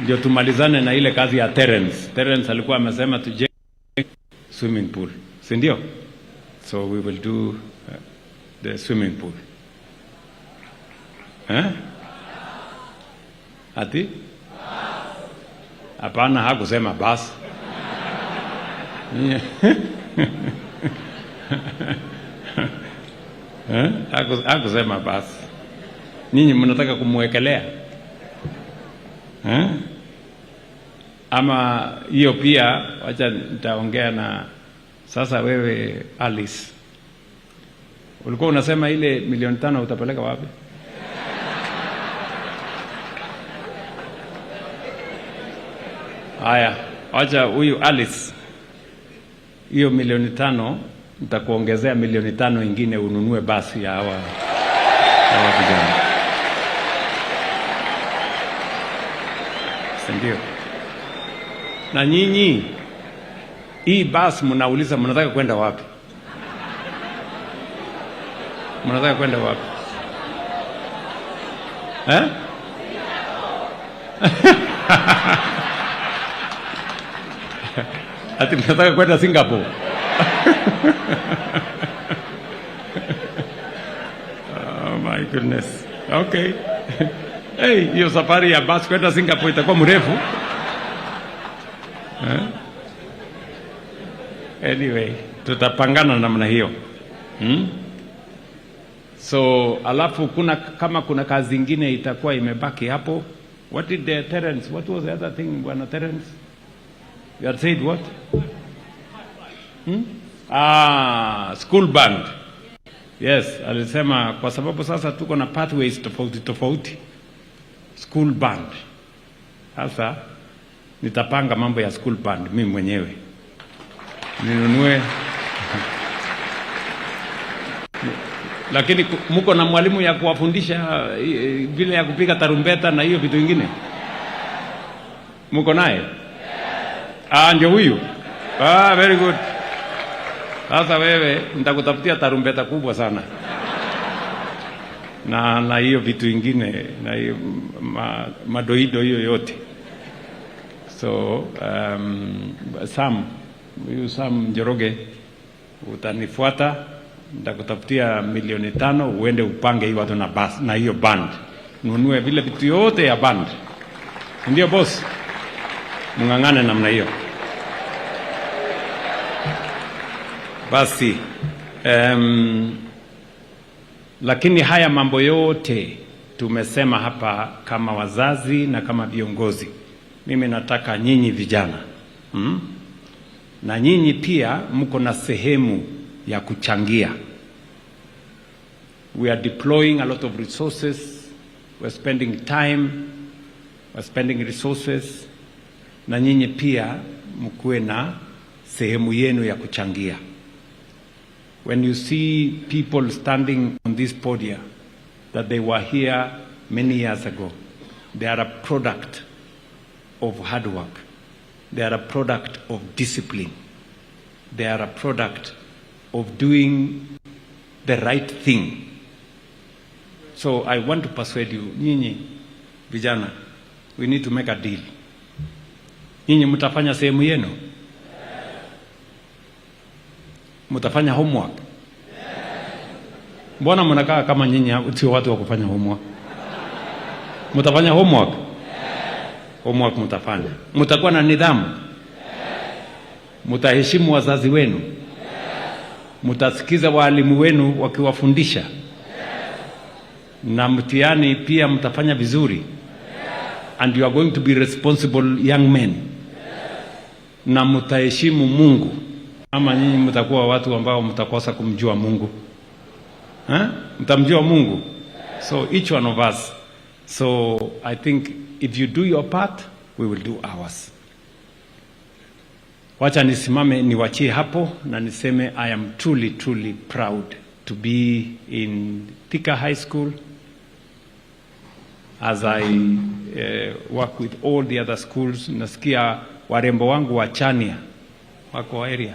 ndio tumalizane na ile kazi ya Terence alikuwa amesema tujenge swimming pool, si ndio? So we will do the swimming pool. Ati? Hapana, hakusema basi. Hakusema basi. Ninyi mnataka kumwekelea? Ama hiyo pia, wacha nitaongea na sasa. Wewe Alice, ulikuwa unasema ile milioni 5 utapeleka wapi? Haya, wacha huyu Alice, hiyo milioni 5 nitakuongezea milioni 5 ingine ununue basi ya hawa vijana. Ndio. Na nyinyi hii basi mnauliza mnataka kwenda wapi? Mnataka kwenda wapi? Ati mnataka kwenda Singapore? Oh my goodness. Okay. Hey, hiyo safari ya basi kwenda Singapore itakuwa mrefu. Anyway, tutapangana namna hiyo. So, alafu kama kuna kazi ingine itakuwa imebaki hapo. What did Terence, what was the other thing, Bwana Terence? You had said what? School band. Yes, alisema kwa sababu sasa tuko na pathways tofauti. School band. Sasa nitapanga mambo ya school band mimi mwenyewe. Ninunue. Lakini mko na mwalimu ya kuwafundisha vile ya kupiga tarumbeta na hiyo vitu vingine? Mko naye? Ndio huyu. Very good. Sasa wewe nitakutafutia tarumbeta kubwa sana. Na hiyo vitu vingine na hiyo madoido hiyo yote. So Sam Njoroge utanifuata, nitakutafutia 500,000 uende upange hiyo watu na hiyo band. Nunue vile vitu yote ya band. Ndio boss. Mungangane namna hiyo. Basi lakini haya mambo yote tumesema hapa kama wazazi na kama viongozi. Mimi nataka nyinyi vijana na nyinyi pia mko na sehemu ya kuchangia. We are deploying a lot of resources, we're spending time, we're spending resources, na nyinyi pia mkuwe na sehemu yenu ya kuchangia. When you see people standing on this podium that they were here many years ago, they are a product of hard work. They are a product of discipline. They are a product of doing the right thing. So I want to persuade you, nyinyi vijana, we need to make a deal. Nyinyi mtafanya sehemu yenu? Mtafanya homework? Mbona mnakaa kama nyinyi sio watu wa kufanya homework? Mtafanya homework? Homework mtafanya. Mtakuwa na nidhamu? Mtaheshimu wazazi wenu? Mtasikiza walimu wenu wakiwafundisha? Na mtihani pia mtafanya vizuri? And you are going to be responsible young men? Na mtaheshimu Mungu? Ama nyinyi mtakuwa watu ambao mtakosa kumjua Mungu? Mtamjua Mungu? So each one of us. So I think if you do your part, we will do ours. Wacha nisimame niwachie hapo na niseme I am truly, truly proud to be in Thika High School as I work with all the other schools. Nasikia warembo wangu wa Chania wako area.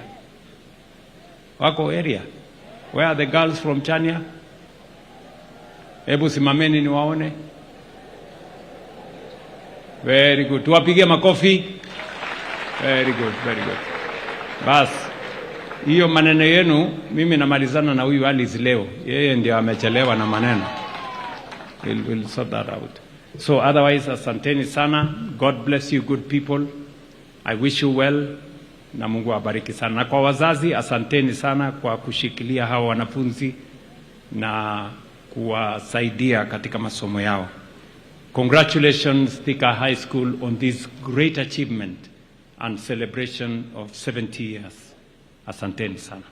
Wako area. Where are the girls from Chania? Hebu simameni niwaone. Very good. Tuwapigie makofi. Very good, very good. Bas, hiyo maneno yenu mimi namalizana na huyu Alice leo. Yeye ndio amechelewa na maneno. We'll sort that out. So otherwise, asanteni sana. God bless you, good people. I wish you well. Na Mungu awabariki sana. Na kwa wazazi, asanteni sana kwa kushikilia hawa wanafunzi na kuwasaidia katika masomo yao. Congratulations, Thika High School, on this great achievement and celebration of 70 years. Asanteni sana.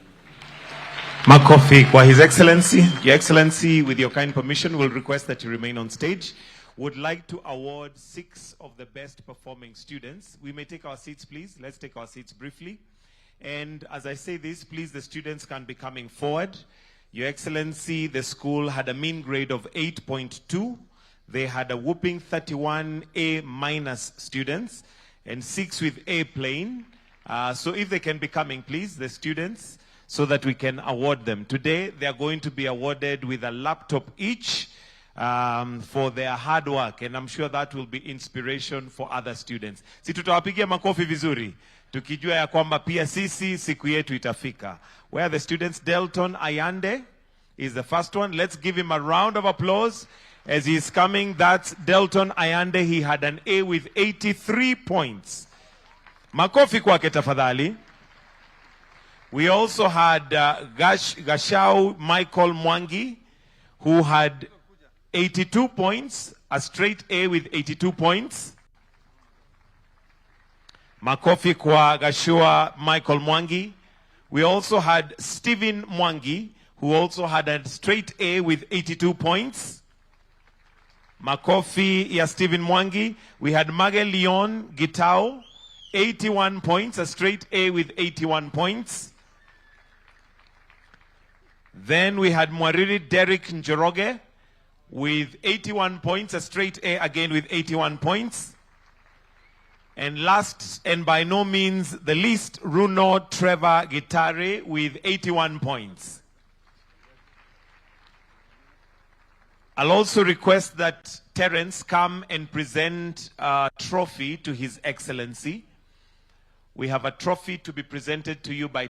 Makofi kwa His Excellency. Your Excellency, with your kind permission, will request that you remain on stage. Would like to award 6 of the best performing students. We may take our seats, please. Let's take our seats briefly. And as I say this, please, the students can be coming forward. Your Excellency, the school had a mean grade of 8.2. They had a whopping 31 A- students and 6 with A plain. So if they can be coming, please, the students, so that we can award them. Today, they are going to be awarded with a laptop each. for their hard work, and I'm sure that will be inspiration for other students. Si tutawapigia makofi vizuri, tukijua ya kwamba pia sisi siku yetu itafika. Where are the students? Delton Ayande is the first one. Let's give him a round of applause as he is coming. That's Delton Ayande. He had an A with 83 points. Makofi kwake tafadhali. We also had Gashau Michael Mwangi, who had 82 points, a straight A with 82 points. Makofi kwa Gashua Michael Mwangi. We also had Stephen Mwangi, who also had a straight A with 82 points. Makofi ya Stephen Mwangi. We had Mage Leon Gitao, 81 points, a straight A with 81 points. Then we had Mwariri Derek Njoroge with 81 points, a straight A again with 81 points. And last, and by no means the least, Runo Trevor Gitare with 81 points. I'll also request that Terence come and present a trophy to His Excellency. We have a trophy to be presented to you by